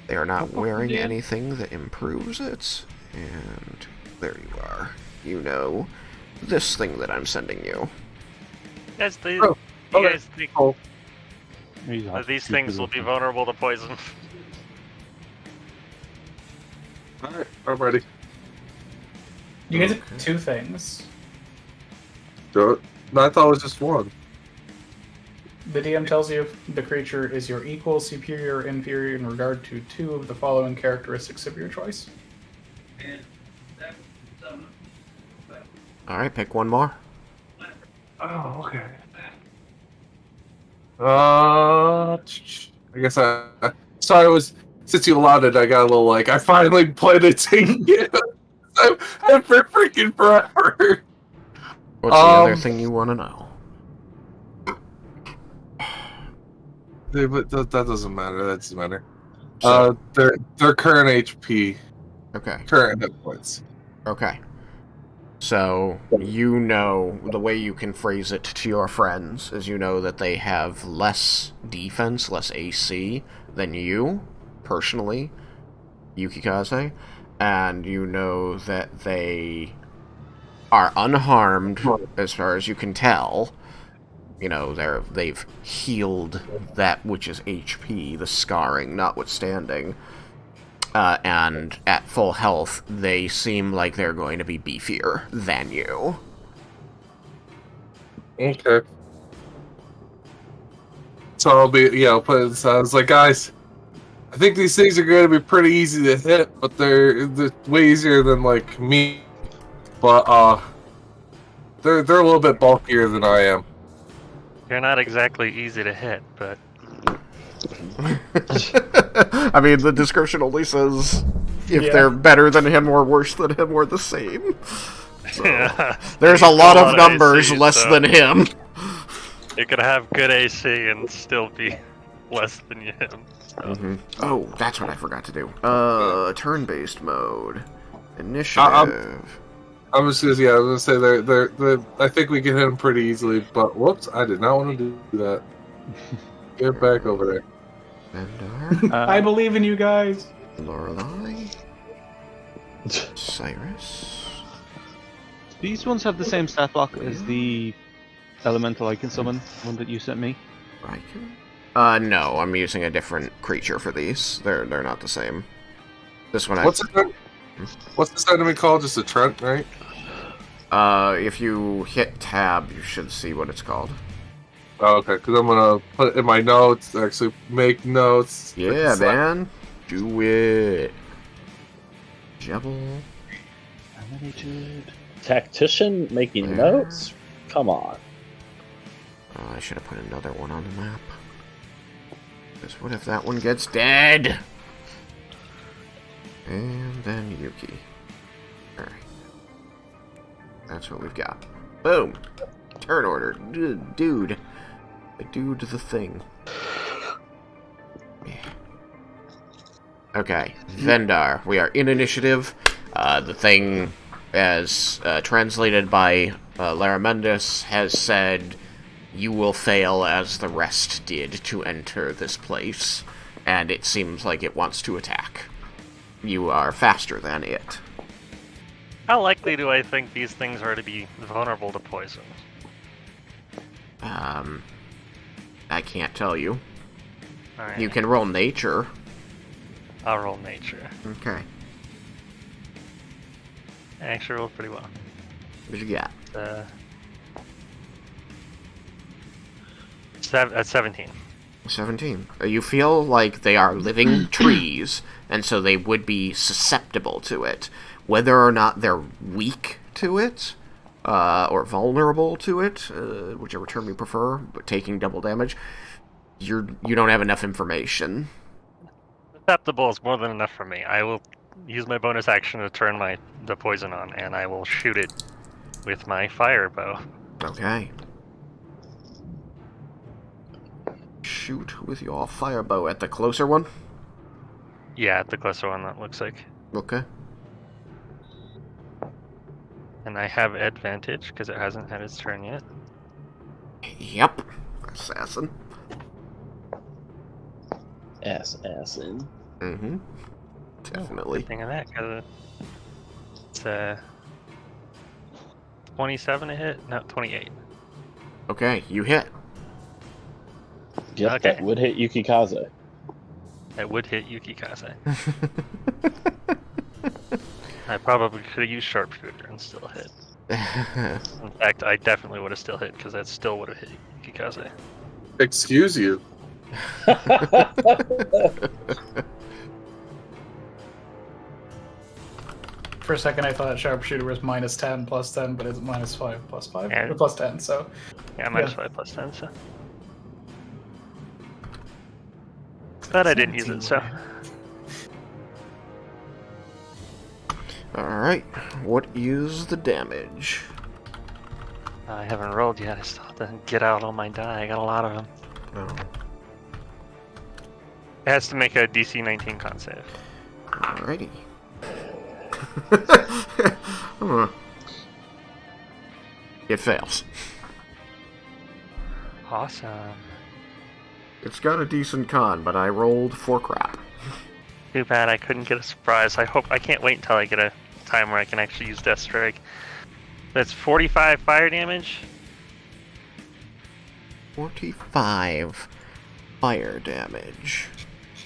They are not wearing anything that improves it. And there you are. You know this thing that I'm sending you. Yes, you okay. guys think These that these things will be vulnerable to poison? Alright, I'm ready. You get two things. Do it. No, I thought it was just one. The DM tells you if the creature is your equal, superior, or inferior in regard to two of the following characteristics of your choice. Alright, pick one more. Oh, okay. I guess sorry, since you allowed it, I got a little like, I finally played a team. I've been freaking forever. What's the other thing you want to know? But that doesn't matter. That doesn't matter. So, Their current HP, okay. current hit points. Okay. So, you know, the way you can phrase it to your friends is you know that they have less defense, less AC than you, personally, Yukikaze, and you know that they are unharmed, as far as you can tell. You know, they've healed that which is HP, the scarring notwithstanding. And at full health, they seem like they're going to be beefier than you. Okay. So I'll put it. So I was like, guys, I think these things are going to be pretty easy to hit, but they're way easier than like me. But they're a little bit bulkier than I am. You're not exactly easy to hit, but I mean, the description only says if Yeah. they're better than him or worse than him or the same. So, yeah. there's He's a lot got of numbers AC, less so than him. You could have good AC and still be less than him. So. Oh, that's what I forgot to do. Turn-based mode. Initiative. I'm just gonna, I was gonna say they're I think we can hit them pretty easily, but whoops, I did not want to do that. Get back over there. Vendar. I believe in you guys. Lorelei. Cyrus. These ones have the same stat block as the elemental I can summon, one that you sent me. Raiken? No, I'm using a different creature for these. They're not the same. This one What's this enemy called? Just a Trent, right? If you hit tab, you should see what it's called. Oh, okay, because I'm gonna put it in my notes, actually make notes. Yeah, man. Do it. Jebel. Tactician making There. notes? Come on. I should have put another one on the map. Because what if that one gets dead? And then Yuki. Alright. That's what we've got. Boom! Turn order. Dude. I dude the thing. Yeah. Okay. Vendar. We are in initiative. The thing, as translated by Laramendes, has said, "You will fail as the rest did to enter this place." And it seems like it wants to attack. You are faster than it. How likely do I think these things are to be vulnerable to poison? I can't tell you. Alright, You can roll nature. I'll roll nature. Okay. I actually rolled pretty well. What you got? At 17. 17. You feel like they are living trees, and so they would be susceptible to it. Whether or not they're weak to it, or vulnerable to it, whichever term you prefer, but taking double damage, you don't have enough information. Susceptible is more than enough for me. I will use my bonus action to turn the poison on, and I will shoot it with my fire bow. Okay. Shoot with your firebow at the closer one? Yeah, the closer one, that looks like. Okay. And I have advantage because it hasn't had its turn yet. Yep. Assassin. Assassin. Mm-hmm. Definitely. Good thing of that, because it's 27 to hit? No, 28. Okay, you hit. Yep, Okay. that would hit Yukikaze. That would hit Yukikaze. I probably could have used sharpshooter and still hit. In fact, I definitely would have still hit because that still would have hit Yukikaze. Excuse you. For a second, I thought sharpshooter was minus 10 plus 10, but it's minus 5 plus 5 Yeah. or plus 10. So Yeah, minus 5 plus 10, so. But I didn't use it, so. Alright, what is the damage? I haven't rolled yet. I still have to get out all my die. I got a lot of them. Oh. It has to make a DC 19 con save. Alrighty. It fails. Awesome. It's got a decent con, but I rolled for crap. Too bad I couldn't get a surprise. I can't wait until I get a time where I can actually use Death Strike. That's 45 fire damage. 45 fire damage.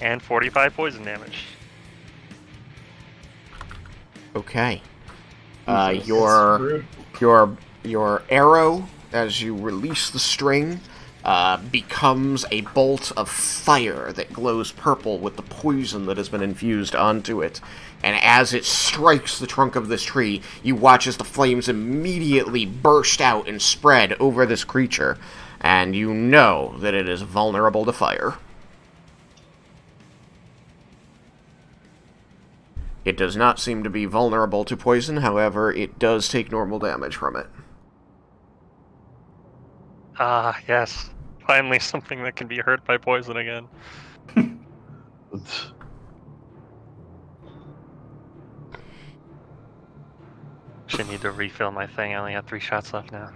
And 45 poison damage. Okay. rude. Your arrow, as you release the string, becomes a bolt of fire that glows purple with the poison that has been infused onto it. And as it strikes the trunk of this tree, you watch as the flames immediately burst out and spread over this creature. And you know that it is vulnerable to fire. It does not seem to be vulnerable to poison, however, it does take normal damage from it. Ah, yes. Finally something that can be hurt by poison again. Should need to refill my thing. I only have 3 shots left now.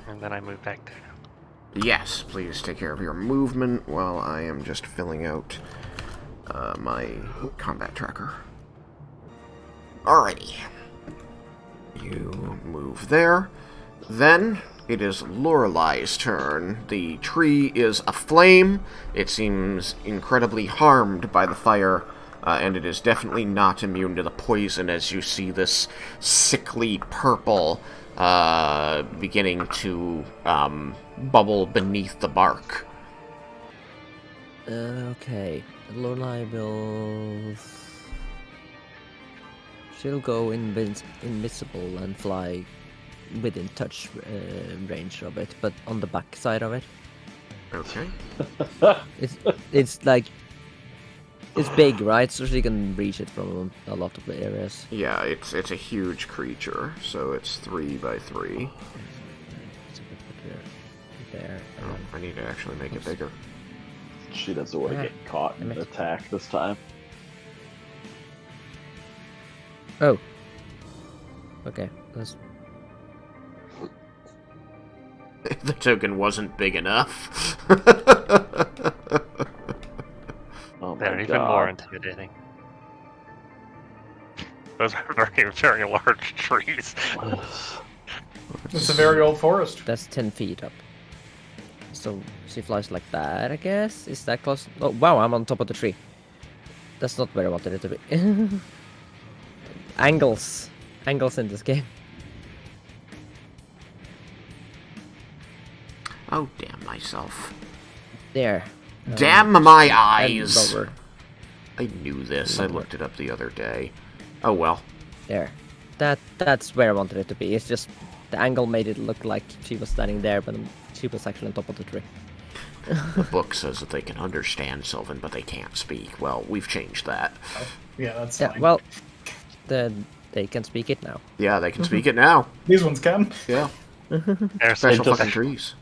And then I move back down. Yes, please take care of your movement while I am just filling out my combat tracker. Alrighty. You move there. Then it is Lorelei's turn. The tree is aflame. It seems incredibly harmed by the fire, and it is definitely not immune to the poison as you see this sickly purple beginning to bubble beneath the bark. Okay. Lorelei will... She'll go invisible and fly within touch range of it, but on the back side of it. Okay. It's like... It's big, right? So she can reach it from a lot of the areas. Yeah, it's a huge creature, so it's 3 by 3. There. Oh, I need to actually make it bigger. She doesn't want to get caught in an attack this time. Oh. Okay. Let's... The token wasn't big enough. Oh my They're god. even more intimidating. Those are very, very large trees. It's a very old forest. That's 10 feet up. So she flies like that, I guess? Is that close? Oh, wow, I'm on top of the tree. That's not where I wanted it to be. Angles. Angles in this game. Oh, damn myself. There. Damn my And eyes! lower. I knew this. I looked it up the other day. Oh well. There. That's where I wanted it to be. It's just the angle made it look like she was standing there, but she was actually on top of the tree. The book says that they can understand Sylvan, but they can't speak. Well, we've changed that. Yeah, that's Yeah, fine. well, they can speak it now. Yeah, they can speak it now. These ones can. Yeah. They're Special just- fucking trees.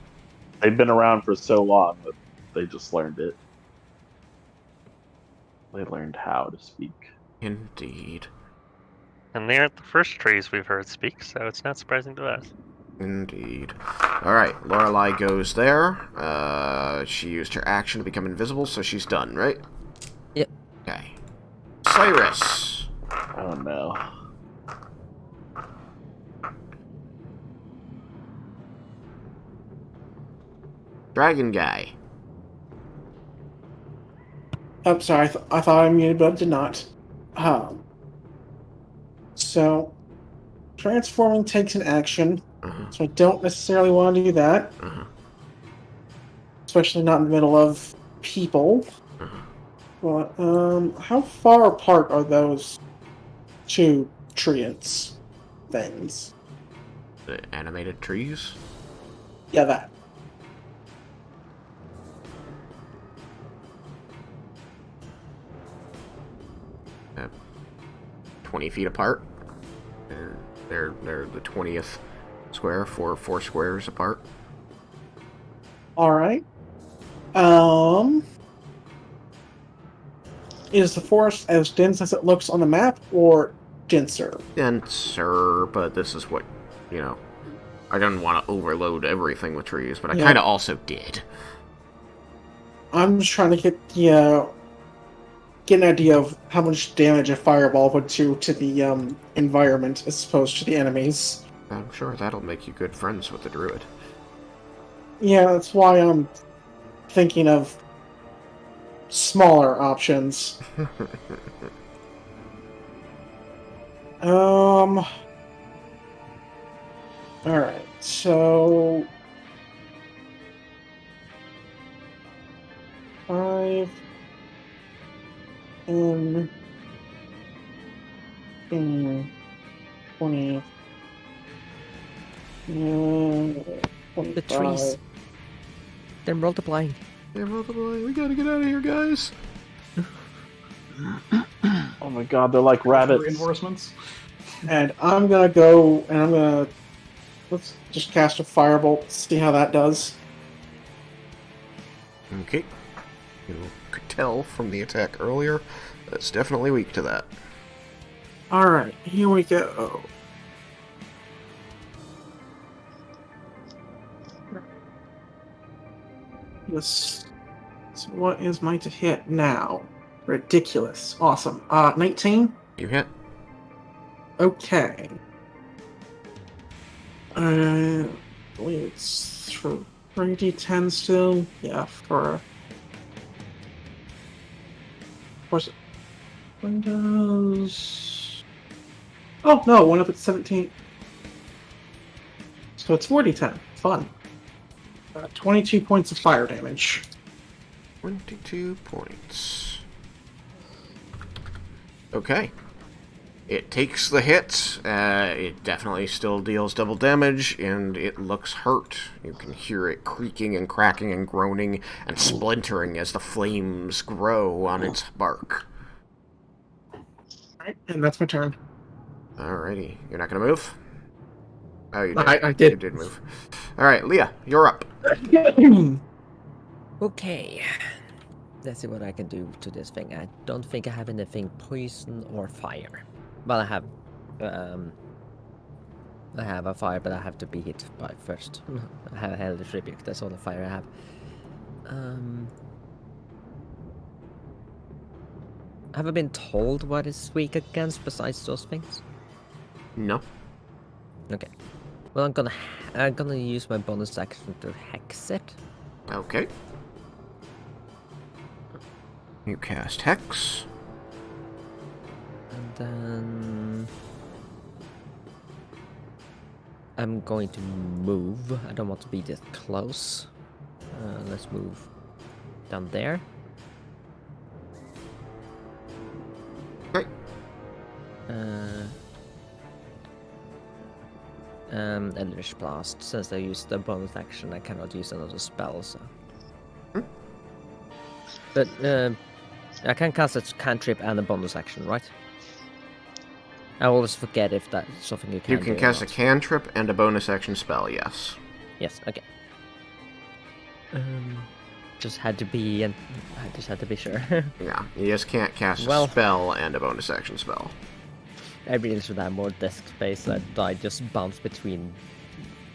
They've been around for so long that they just learned it. They learned how to speak. Indeed. And they aren't the first trees we've heard speak, so it's not surprising to us. Indeed. Alright, Lorelei goes there. She used her action to become invisible, so she's done, right? Yep. Okay. Cyrus! Oh no. Dragon guy. I'm sorry, I thought I muted, but I did not. So, transforming takes an action, Uh-huh. so I don't necessarily want to do that, Uh-huh. especially not in the middle of people. Uh-huh. But, how far apart are those two treants things? The animated trees? Yeah, that. 20 feet apart. They're the 20th square, four squares apart. Alright. Is the forest as dense as it looks on the map, or denser? Denser, but this is what, you know. I didn't want to overload everything with trees, but I Yeah. kind of also did. I'm just trying to get an idea of how much damage a fireball would do to the environment as opposed to the enemies. I'm sure that'll make you good friends with the druid. Yeah, that's why I'm thinking of smaller options. Alright, so 5 in 20 The trees. They're multiplying. We gotta get out of here, guys. Oh my god, they're like rabbits. Reinforcements. And I'm gonna go and I'm gonna let's just cast a firebolt, see how that does. Okay. You could tell from the attack earlier, that's definitely weak to that. Alright, here we go. This. So what is my to hit now? Ridiculous. Awesome. 19? You hit. Okay. I believe it's 3d10 still. Yeah, for. Of course. Windows. Oh, no, went up at 17. So it's 4d10. Fun. 22 points of fire damage. 22 points. Okay. It takes the hit. It definitely still deals double damage, and it looks hurt. You can hear it creaking and cracking and groaning and splintering as the flames grow on its bark. Alright, and that's my turn. Alrighty. You're not gonna move? Oh, you did. I did. You did move. Alright, Leah, you're up. Okay. Let's see what I can do to this thing. I don't think I have anything poison or fire. Well, I have a fire, but I have to be hit by first. I have a Hellish Rebuke. That's all the fire I have. Have I been told what is weak against besides those things? No. Okay. Well, I'm gonna use my bonus action to hex it. Okay. You cast Hex. And then I'm going to move. I don't want to be this close. Let's move down there. Okay. Eldritch Blast. Since I used the bonus action, I cannot use another spell, so. But I can cast a cantrip and a bonus action, right? I always forget if that's something you can You do can or cast a not. cantrip and a bonus action spell, yes. Yes, okay. Just had to be, and I just had to be sure. Yeah, you just can't cast Well- a spell and a bonus action spell. I really should have more desk space, that I just bounced between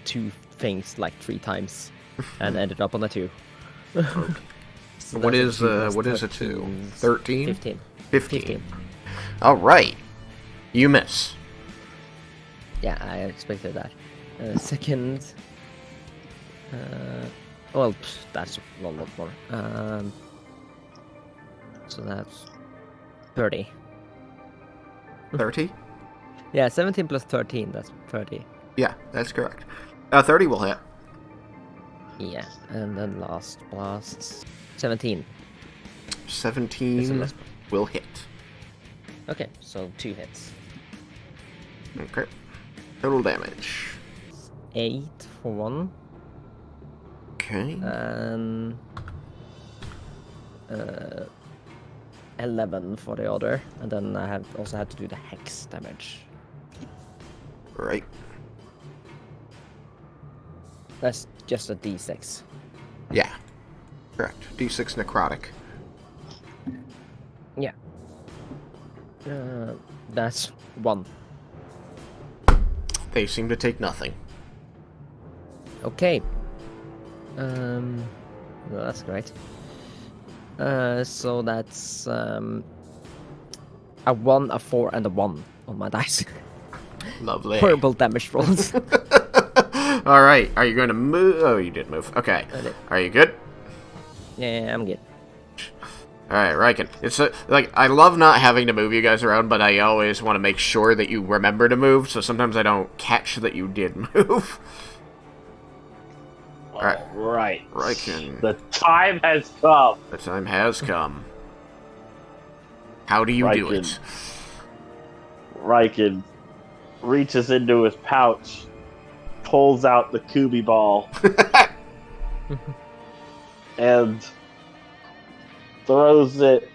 two things like 3 times and ended up on a 2. So What that's is a 2 what plus is a 2? 13? 13? 15. 15. Alright. You miss. Yeah, I expected that. Second. Well, that's a lot more. So that's 30. 30? Yeah, 17 plus 13, that's 30. Yeah, that's correct. 30 will hit. Yeah, and then last blasts. 17. Is the 17 last- will hit. Okay, so 2 hits. Okay. Total damage. 8 for one, Okay. and 11 for the other, and then I have also had to do the hex damage. Right. That's just a d6. Yeah. Correct. D6 necrotic. Yeah. That's 1. They seem to take nothing. Okay. Well, that's great. So that's a 1, a 4, and a 1 on my dice. Lovely. Horrible damage rolls. Alright, are you going to move? Oh, you did move. Okay. I did. Are you good? Yeah, I'm good. Alright, Raiken. It's like, I love not having to move you guys around, but I always want to make sure that you remember to move, so sometimes I don't catch that you did move. Alright. Alright. Raiken. The time has come. The time has come. How do you do it? Raiken reaches into his pouch, pulls out the Kubi ball, and throws it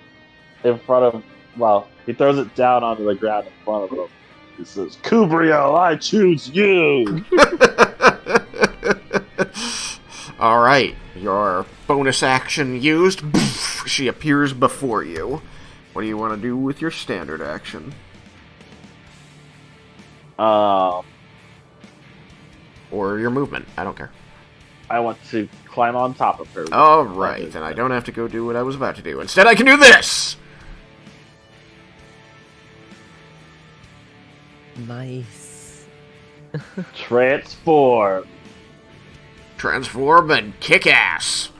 in front of. Well, he throws it down onto the ground in front of him. He says, "Kubriel, I choose you." Alright, your bonus action used. She appears before you. What do you want to do with your standard action? Or your movement. I don't care. I want to climb on top of her. Alright, then I don't have to go do what I was about to do. Instead, I can do this! Nice. Transform. Transform and kick ass.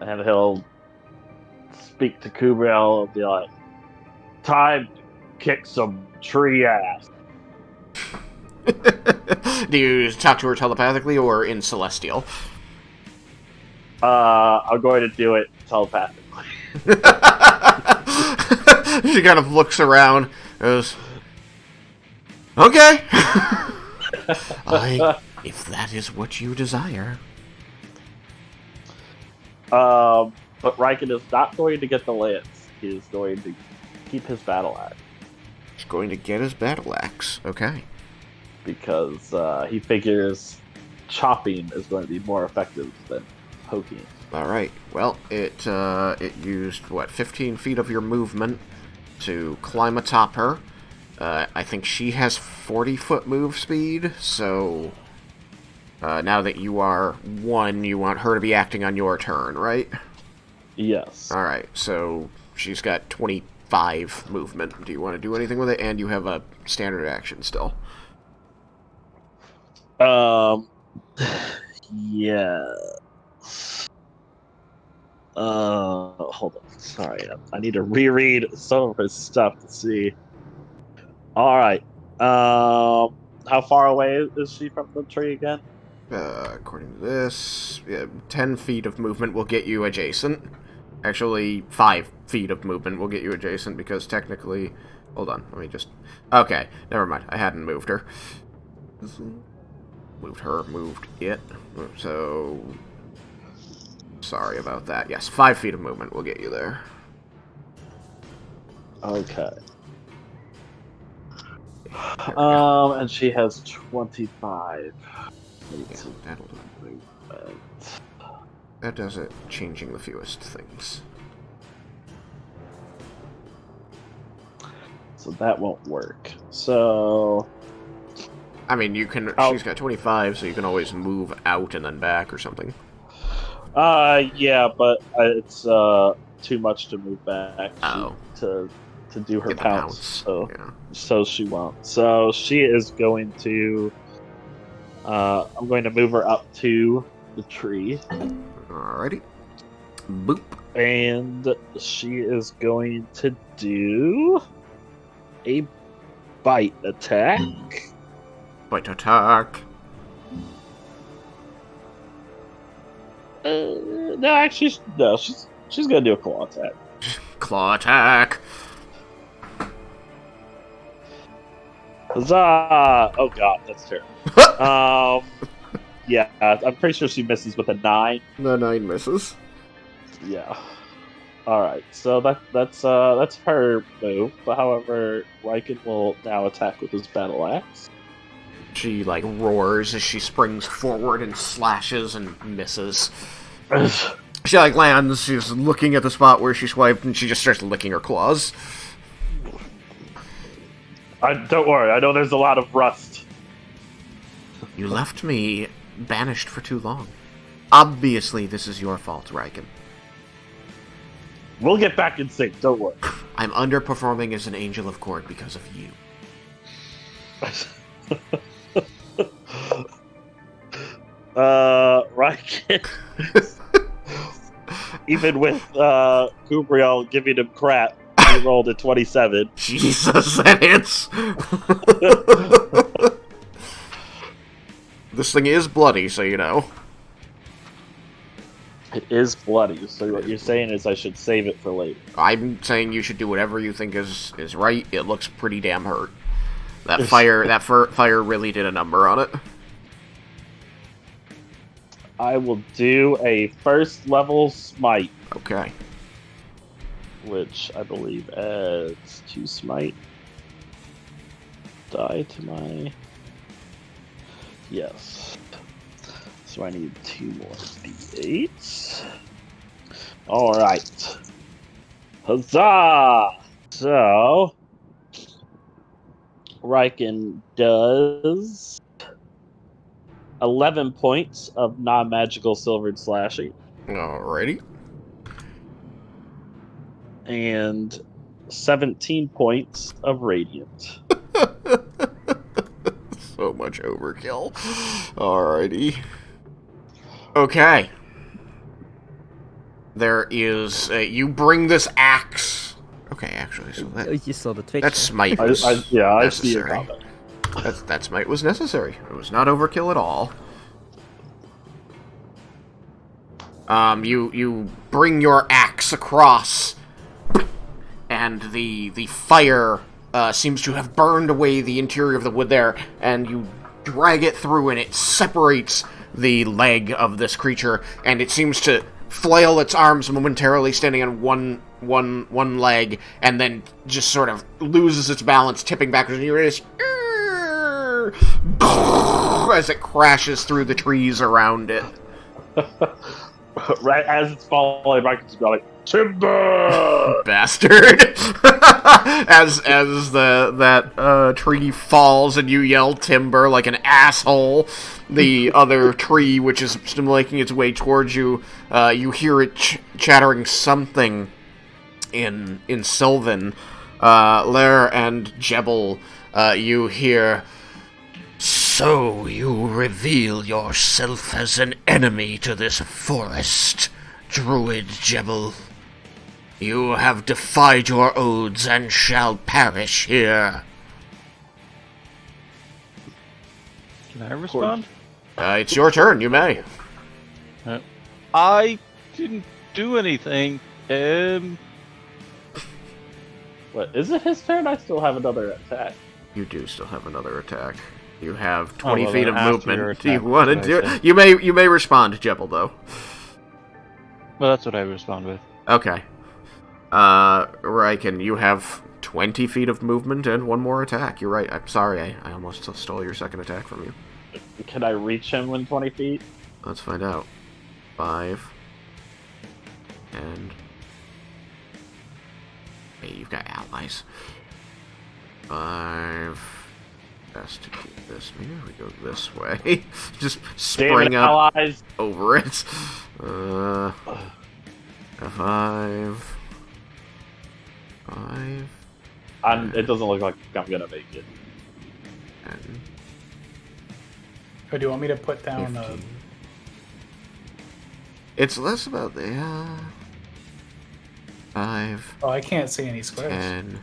And he'll speak to Kubriel and be like, "Time to kick some tree ass." Do you talk to her telepathically or in Celestial? I'm going to do it telepathically. She kind of looks around, goes, "Okay." If that is what you desire. But Raiken is not going to get the lance. He is going to keep his battle axe. He's going to get his battle axe. Okay. Because he figures chopping is going to be more effective than poking. Alright. Well, it used, 15 feet of your movement to climb atop her. I think she has 40-foot move speed, so now that you are 1, you want her to be acting on your turn, right? Yes. Alright, so she's got 25 movement. Do you want to do anything with it? And you have a standard action still. Yeah. Hold on. Sorry, I need to reread some of his stuff to see. All right. How far away is she from the tree again? According to this, 10 feet of movement will get you adjacent. Actually, 5 feet of movement will get you adjacent because technically... Hold on, let me just... Okay, never mind. I hadn't moved her. Moved her, moved it. So... Sorry about that. Yes, 5 feet of movement will get you there. Okay. And she has 25. That'll do. That does it, changing the fewest things. So that won't work. So... I mean, you can... She's got 25, so you can always move out and then back or something. Yeah, but it's too much to move back to do her pounce. So she won't. So she is going to. I'm going to move her up to the tree. Alrighty. Boop. And she is going to do a bite attack. Bite attack. No, actually, no. She's gonna do a claw attack. Claw attack. Huzzah! Oh god, that's terrible. Yeah, I'm pretty sure she misses with a 9. The 9 misses. Yeah. All right, so that's her move. But however, Raiken will now attack with his battle axe. She roars as she springs forward and slashes and misses. She lands. She's looking at the spot where she swiped, and she just starts licking her claws. Don't worry, I know there's a lot of rust. You left me banished for too long. Obviously, this is your fault, Raiken. We'll get back in sync, don't worry. I'm underperforming as an angel of court because of you. Raiken even with Kubriel giving him crap, he rolled a 27. Jesus, that hits. This thing is bloody, so you know. It is bloody, so what you're saying is I should save it for later. I'm saying you should do whatever you think is right. It looks pretty damn hurt. That fire really did a number on it. I will do a first level smite, Okay. which I believe adds 2 smite die to my... Yes. So I need 2 more d8s. Alright. Huzzah! So... Raiken does 11 points of non-magical silvered slashing Alrighty. and 17 points of radiant. So much overkill. Alrighty. Okay. There is... you bring this axe... Okay, actually, so You saw the Twitch. that smite I was see it necessary. coming. That smite was necessary. It was not overkill at all. You bring your axe across, and the fire seems to have burned away the interior of the wood there, and you drag it through, and it separates the leg of this creature, and it seems to flail its arms momentarily, standing on one leg, and then just sort of loses its balance, tipping backwards, and you hear this as it crashes through the trees around it. Right as it's falling, I can just go like, timber! Bastard! as that tree falls and you yell timber like an asshole, the other tree, which is still making its way towards you, you hear it chattering something in Sylvan. Lair and Jebel, you hear, "So you reveal yourself as an enemy to this forest, Druid Jebel. You have defied your oaths and shall perish here." Can I respond? It's your turn, you may. I didn't do anything. What, is it his turn? I still have another attack. You do still have another attack. You have 20 well, feet then of after your movement. Do you attack, want to that's do what I it? You may respond to Jebel, though. Well, that's what I respond with. Okay. Raiken, you have 20 feet of movement and one more attack. You're right. I'm sorry. I almost stole your second attack from you. Can I reach him in 20 feet? Let's find out. 5. And... Hey, you've got allies. 5... Best to do this. Maybe we go this way. Just spring up allies. over it. 5... 5... It doesn't look like I'm gonna make it. 10... Or do you want me to put down 15. It's less about the 5, Oh, I can't see any squares. 10,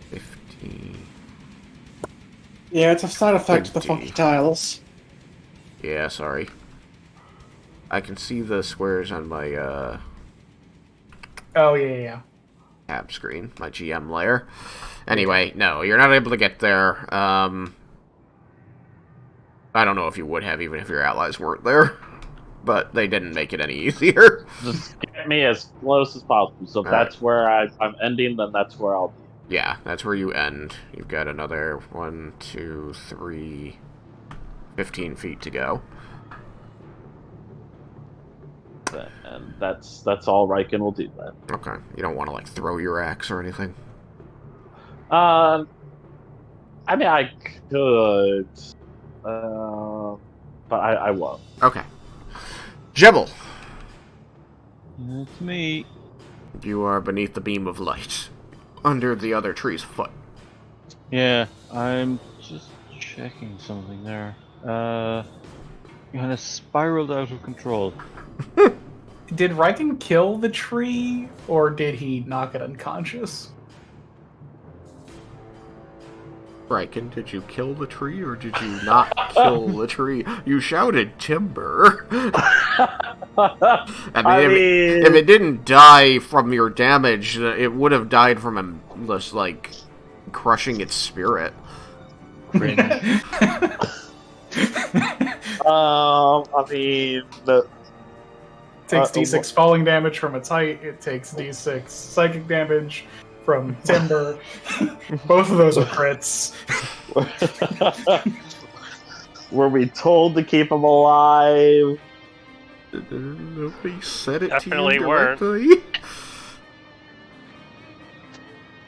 15. Yeah, it's a side effect of the 20. funky tiles. Yeah, sorry. I can see the squares on my Oh, yeah. tab screen, my GM layer. Anyway, no, you're not able to get there. I don't know if you would have, even if your allies weren't there. But they didn't make it any easier. Just get me as close as possible. So if that's where I'm ending, then that's where I'll be. Yeah, that's where you end. You've got another 1, 2, 3, 15 feet to go. And that's all Raiken will do then. Okay. You don't want to, like, throw your axe or anything? I mean, I could. But I won't. Okay. Jebel, It's me. you are beneath the beam of light, under the other tree's foot. Yeah, I'm just checking something there. You kind of spiraled out of control. Did Raiken kill the tree, or did he knock it unconscious? Raiken, did you kill the tree or did you not kill the tree? You shouted timber. I mean, if it didn't die from your damage, it would have died from him just, like, crushing its spirit. I mean, Takes D6 falling damage from its height. It takes D6 psychic damage from timber. Both of those are crits. were we told to keep him alive? Nobody said it Definitely to you weren't. directly.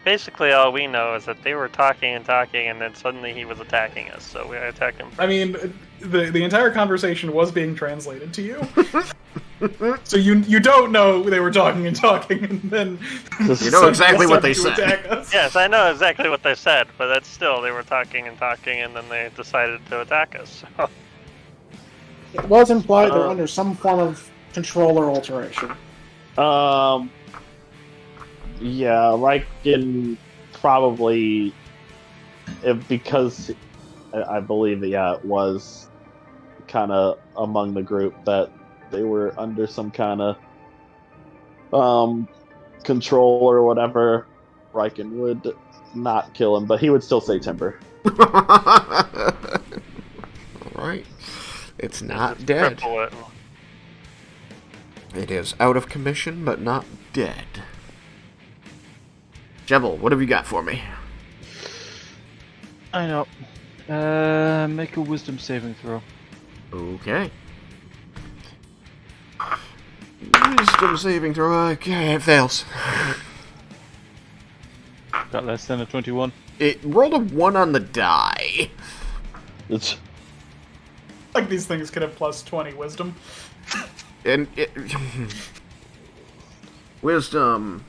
Basically, all we know is that they were talking and talking, and then suddenly he was attacking us, so we attacked him. I mean, the entire conversation was being translated to you. So you don't know they were talking and talking, and then You know exactly what they said. attack us. Yes, I know exactly what they said, but that's still, they were talking and talking, and then they decided to attack us. So. It was implied they're under some form of control or alteration. Yeah, Raiken probably, because I believe, it was kind of among the group that they were under some kind of control or whatever. Raiken would not kill him, but he would still say timber. Alright. It's not dead. Cripple it. It is out of commission, but not dead. Jebel, what have you got for me? I know. Make a wisdom saving throw. Okay. Wisdom saving throw. Okay, it fails. Got less than a 21. It rolled a 1 on the die. It's Like these things could have plus 20 wisdom. And wisdom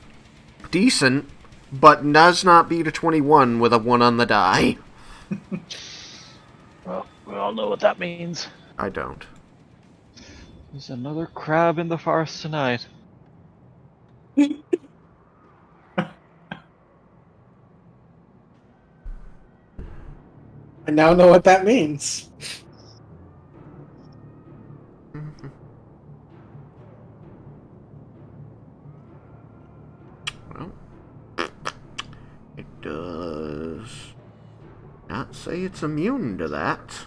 decent, but does not beat a 21 with a 1 on the die. Well, we all know what that means. I don't. There's another crab in the forest tonight. I now know what that means. Well, it does not say it's immune to that.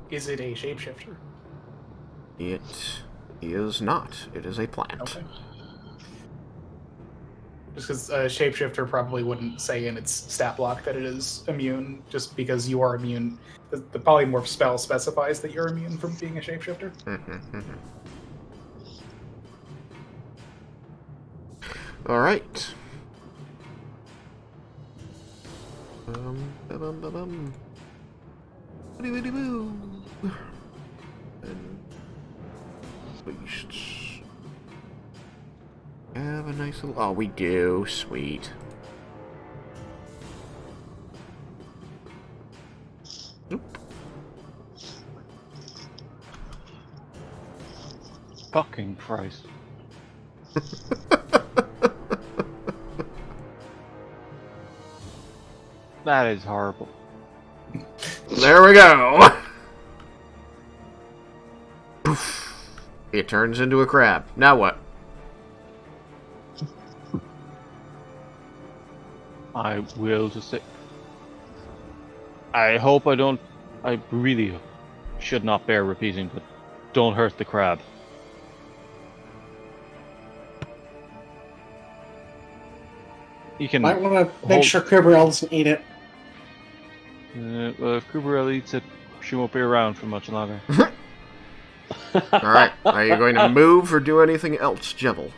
Is it a shapeshifter? It is not. It is a plant. Okay. Just because a shapeshifter probably wouldn't say in its stat block that it is immune, just because you are immune. The polymorph spell specifies that you're immune from being a shapeshifter. All right. Beasts. Have a nice little. Oh, we do. Sweet. Nope. Fucking Christ. That is horrible. There we go. Poof. It turns into a crab. Now what? I will just say. I hope I don't. I really should not bear repeating, but don't hurt the crab. You can. Might want to make sure Kubriel doesn't eat it. Well, if Kubriel eats it, she won't be around for much longer. Alright. Are you going to move or do anything else, Jebel?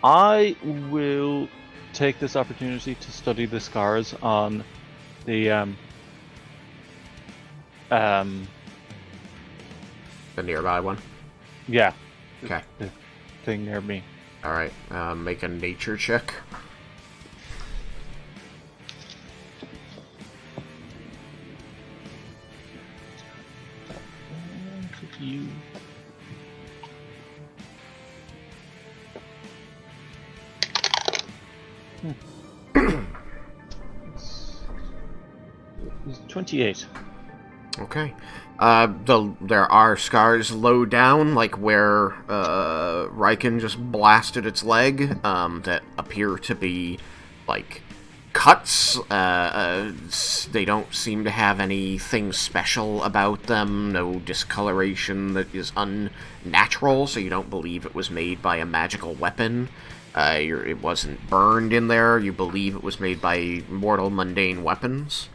I will take this opportunity to study the scars on the The nearby one? yeah, Okay. the thing near me. Alright. Make a nature check. You. It's 28. Okay. There are scars low down, like where Raiken just blasted its leg, that appear to be like cuts. They don't seem to have anything special about them. No discoloration that is unnatural, so you don't believe it was made by a magical weapon. It wasn't burned in there. You believe it was made by mortal, mundane weapons.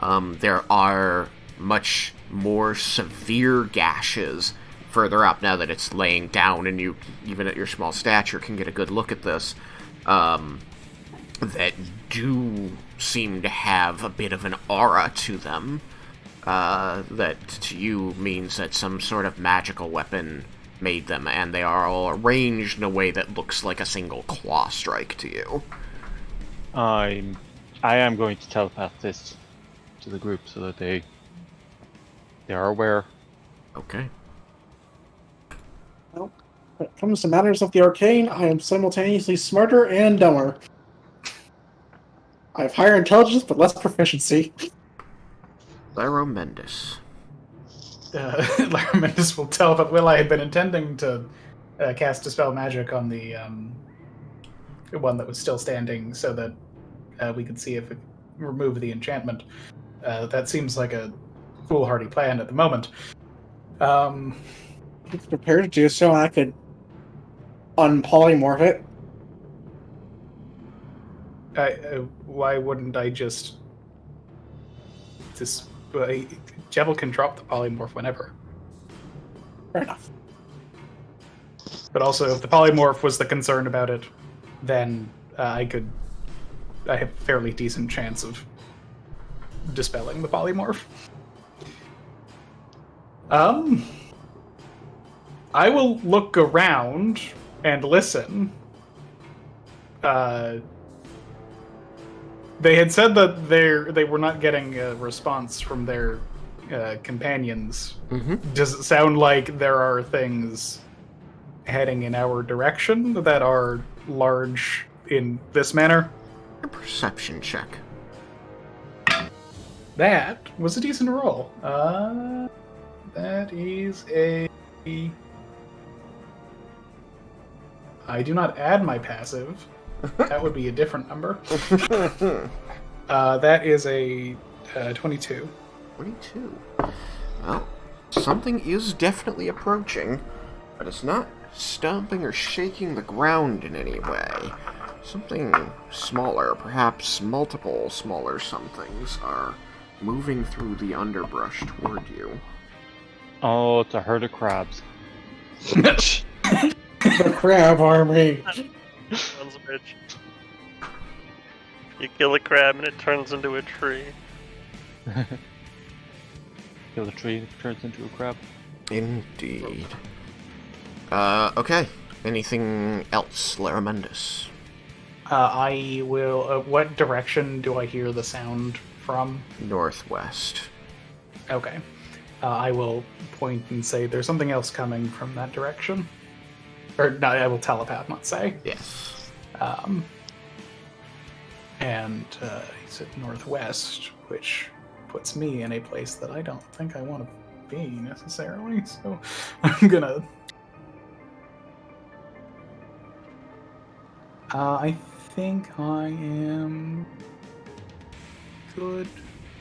There are much more severe gashes further up now that it's laying down, and you, even at your small stature, can get a good look at this, that do seem to have a bit of an aura to them, that to you means that some sort of magical weapon made them, and they are all arranged in a way that looks like a single claw strike to you. I am going to telepath this to the group so that they are aware. Okay. Well, when it comes to matters of the arcane, I am simultaneously smarter and dumber. I have higher intelligence, but less proficiency. Laromendis. Laromendis will tell, but Will, I had been intending to cast Dispel Magic on the one that was still standing so that we could see if it removed the enchantment. That seems like a foolhardy plan at the moment. It's prepared to do so, and I could unpolymorph it. Why wouldn't I just Jebel can drop the polymorph whenever. Fair enough. But also, if the polymorph was the concern about it, then I have a fairly decent chance of dispelling the polymorph. I will look around and listen. They had said that they were not getting a response from their companions. Mm-hmm. Does it sound like there are things heading in our direction that are large in this manner? A perception check. That was a decent roll. That is a... I do not add my passive. That would be a different number. That is a 22. 22. Well, something is definitely approaching, but it's not stomping or shaking the ground in any way. Something smaller, perhaps multiple smaller somethings, are moving through the underbrush toward you. Oh, it's a herd of crabs. The crab army. Sounds a bitch. You kill a crab and it turns into a tree. Kill a tree, it turns into a crab. Indeed. Okay. Anything else, Laromendis? I will... what direction do I hear the sound from? Northwest. Okay. I will point and say there's something else coming from that direction. Or, no, I will telepath, not say. Yes. And he said northwest, which puts me in a place that I don't think I want to be necessarily. So I'm gonna. I think I am good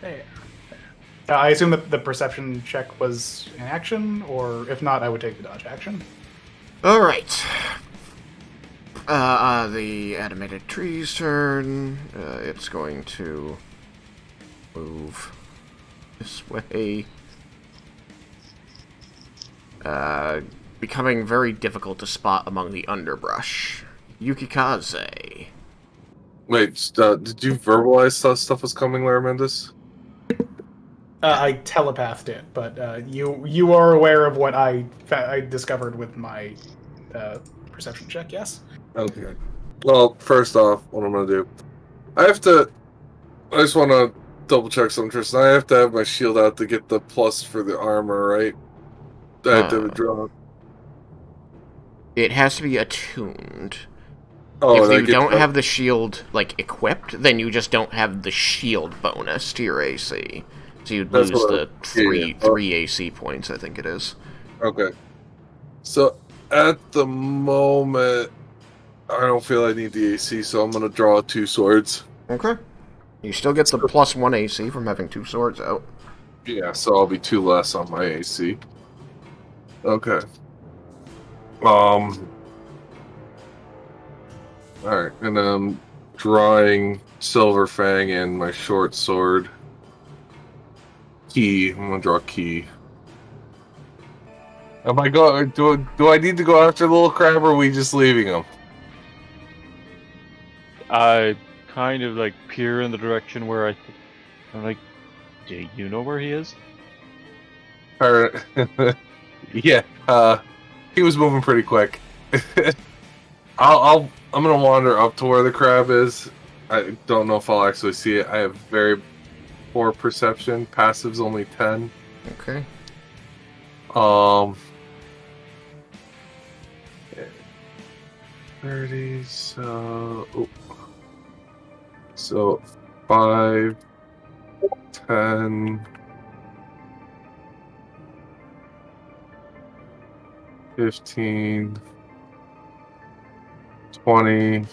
there. I assume that the perception check was in action, or if not, I would take the dodge action. All right. The animated tree's turn. It's going to move this way. Becoming very difficult to spot among the underbrush. Yukikaze. Wait, did you verbalize that stuff was coming, Laromendis? I telepathed it, but you are aware of what I discovered with my perception check, yes? Okay. Well, first off, what I'm gonna do, I just want to double check something, Tristan. I have to have my shield out to get the plus for the armor, right? I have to draw. It has to be attuned. Oh, If that you gets don't better. have the shield, like, equipped, then you just don't have the shield bonus to your AC. So you'd That's lose what the yeah. three AC points, I think it is. Okay. So at the moment, I don't feel I need the AC, so I'm gonna draw 2 swords. Okay. You still get the +1 AC from having 2 swords out. Yeah, so I'll be 2 less on my AC. Okay. All right, and then I'm drawing Silver Fang and my short sword. Key. I'm gonna draw key. Am I going? Do I need to go after Little Crab, or are we just leaving him? I kind of like peer in the direction where I'm like, do you know where he is? Or, yeah. He was moving pretty quick. I'm gonna wander up to where the crab is. I don't know if I'll actually see it. I have very poor perception. Passive's only 10. Okay. 30, so 5, 10, 15, 20,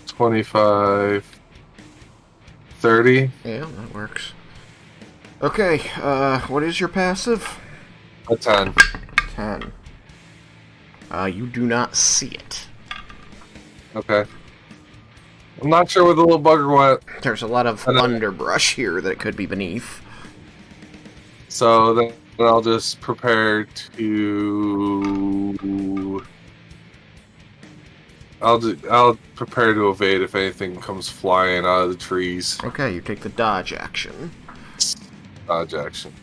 25, 30. Yeah, that works. Okay, what is your passive? A 10. 10. You do not see it. Okay. I'm not sure where the little bugger went. There's a lot of underbrush here that it could be beneath. So then I'll just prepare to. I'll prepare to evade if anything comes flying out of the trees. Okay, you take the dodge action. Dodge action.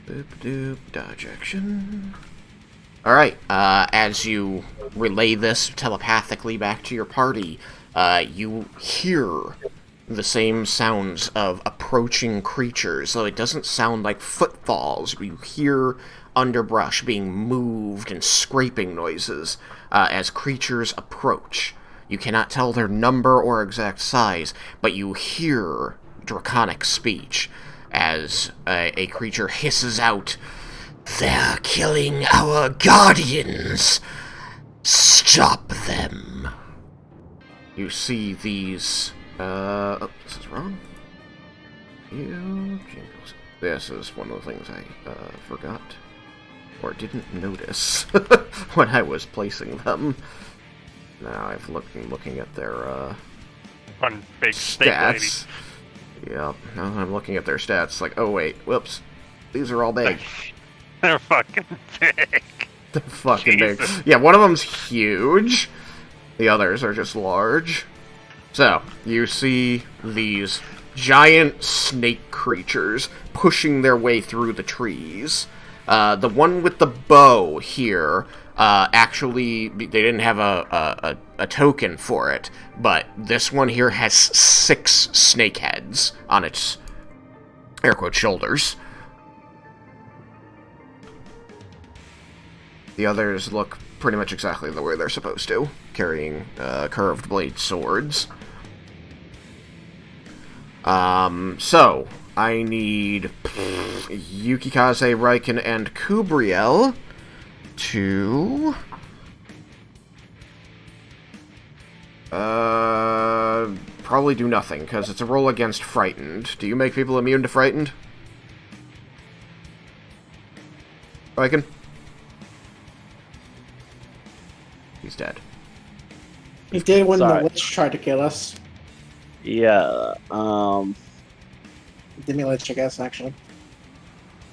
Boop doop, dodge action. Alright, as you relay this telepathically back to your party, you hear the same sounds of approaching creatures, though it doesn't sound like footfalls. You hear underbrush being moved and scraping noises as creatures approach. You cannot tell their number or exact size, but you hear draconic speech as a creature hisses out, "They're killing our guardians! Stop them!" You see these, oh, this is wrong. This is one of the things I, forgot. Or didn't notice when I was placing them. Now I'm looking at their, One big snake lady. stats. Yep, now I'm looking at their stats, like, oh wait, whoops. These are all big. They're fucking big. They're fucking Jesus. big. Yeah, one of them's huge. The others are just large. So, you see these giant snake creatures pushing their way through the trees. The one with the bow here, actually, they didn't have a token for it, but this one here has 6 snake heads on its, air quote, shoulders. The others look pretty much exactly the way they're supposed to, carrying curved blade swords. So, I need Yukikaze, Raiken, and Kubriel to... probably do nothing, because it's a roll against Frightened. Do you make people immune to Frightened? Raiken? He's dead. He did when Sorry. the witch tried to kill us. Yeah, Dimulage, I guess, actually.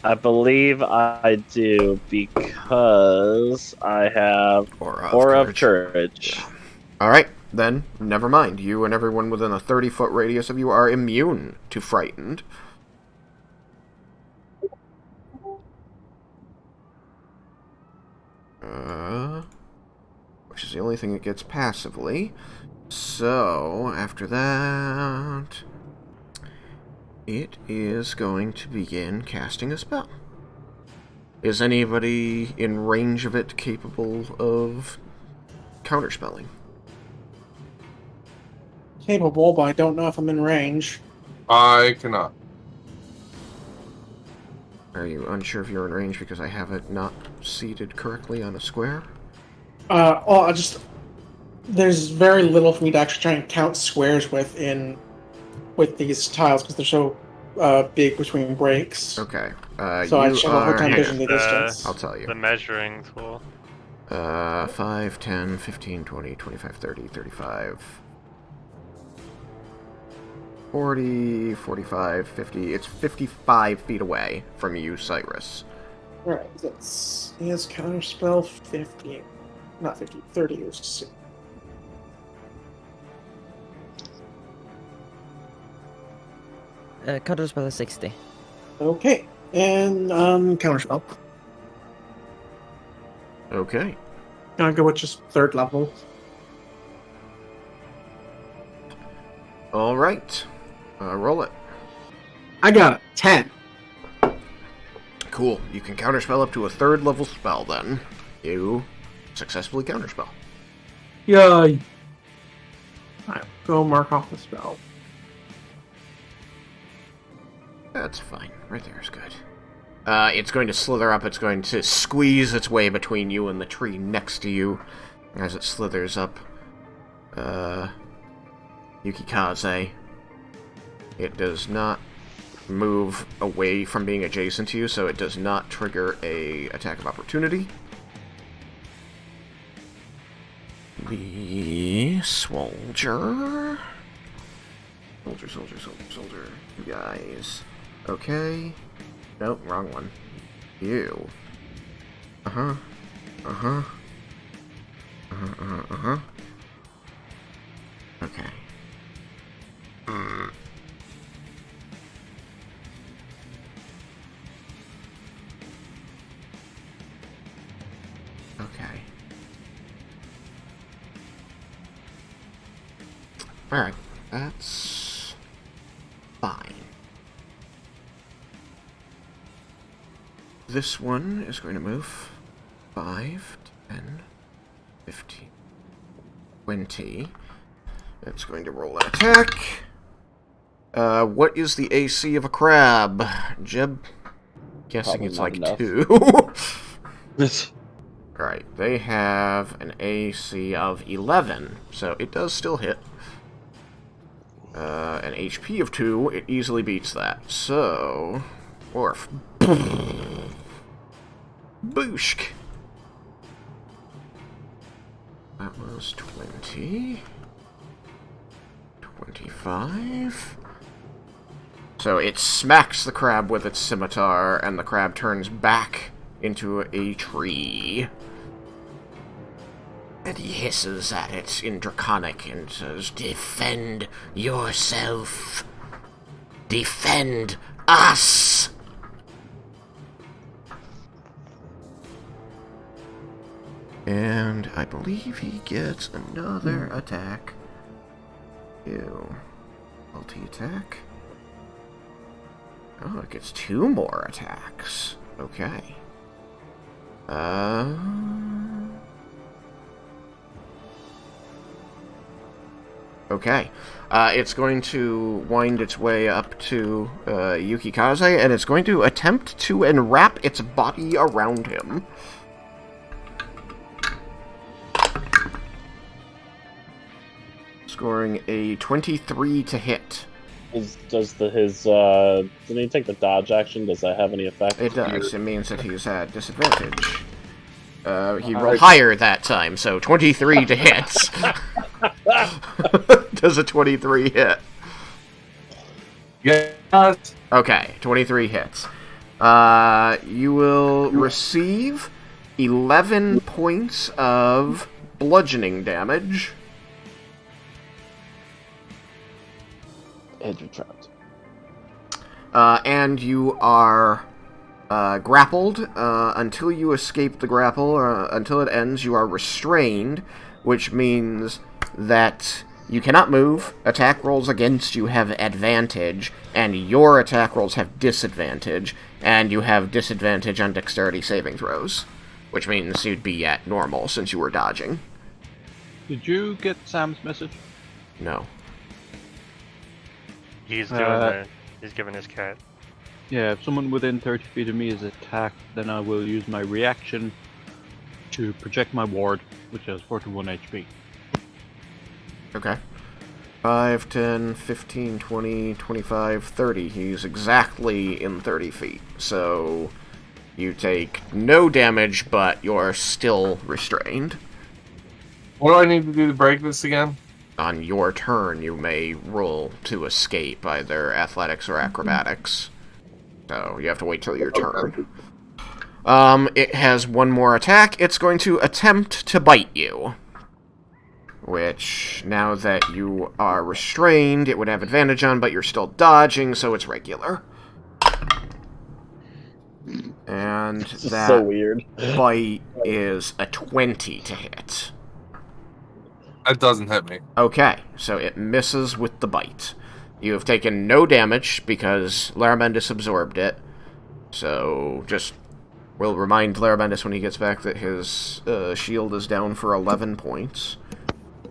I believe I do because I have Aura of Courage. Yeah. Alright, then, never mind. You and everyone within a 30-foot radius of you are immune to Frightened. Which is the only thing it gets passively. So, after that, it is going to begin casting a spell. Is anybody in range of it capable of counterspelling. Capable, but I don't know if I'm in range. I cannot. Are you unsure if you're in range because I have it not seated correctly on a square? There's very little for me to actually try and count squares with these tiles because they're so big between breaks. Okay. So I you just have a hard time hang visioning on. the distance. I'll tell you. The measuring tool. 5, 10, 15, 20, 25, 30, 35, 40, 45, 50. It's 55 feet away from you, Cyrus. Alright, he has counterspell 50. Not 50, 30 is. Counterspell is 60. Okay. And counterspell. Okay. I'll go with just 3rd level. Alright. Roll it. I got it. 10. Cool. You can counterspell up to a 3rd level spell then. You successfully counterspell. Yay! Alright, go mark off the spell. That's fine. Right there is good. It's going to slither up. It's going to squeeze its way between you and the tree next to you as it slithers up. Yukikaze. It does not move away from being adjacent to you, so it does not trigger a attack of opportunity. The soldier. Soldier. You guys. Okay. Nope, wrong one. You. Uh-huh. Okay. Okay. Alright. That's fine. This one is going to move 5, 10, 15, 20. It's going to roll an attack. What is the AC of a crab? Jeb? Guessing it's like enough. 2. Alright, they have an AC of 11, so it does still hit. An HP of 2, it easily beats that. So... Orf. Booshk. That was 20. 25. So it smacks the crab with its scimitar, and the crab turns back into a tree. And he hisses at it in Draconic and says, "Defend yourself! Defend us!" And I believe he gets another attack. Ew. Multi-attack? Oh, it gets 2 more attacks. Okay. Okay. It's going to wind its way up to Yukikaze, and it's going to attempt to enwrap its body around him. Scoring a 23 to hit. Does didn't he take the dodge action? Does that have any effect? It does. It means that he's at disadvantage. He rolled higher that time, so 23 to hit. Does a 23 hit? Yes. Okay, 23 hits. You will receive 11 points of bludgeoning damage. And you're trapped. And you are grappled until you escape the grapple, or until it ends. You are restrained, which means that you cannot move. Attack rolls against you have advantage, and your attack rolls have disadvantage, and you have disadvantage on dexterity saving throws, which means you'd be at normal since you were dodging. Did you get Sam's message? No. He's doing he's giving his cat. Yeah, if someone within 30 feet of me is attacked, then I will use my reaction to project my ward, which has 41 HP. Okay. 5, 10, 15, 20, 25, 30. He's exactly in 30 feet. So you take no damage, but you're still restrained. What do I need to do to break this again? On your turn, you may roll to escape, either athletics or acrobatics. So you have to wait till your turn. It has one more attack. It's going to attempt to bite you. Which, now that you are restrained, it would have advantage on, but you're still dodging, so it's regular. And This is that so weird. bite is a 20 to hit. That doesn't hit me. Okay, so it misses with the bite. You have taken no damage because Laramentis absorbed it. So we'll remind Laramentis when he gets back that his shield is down for 11 points.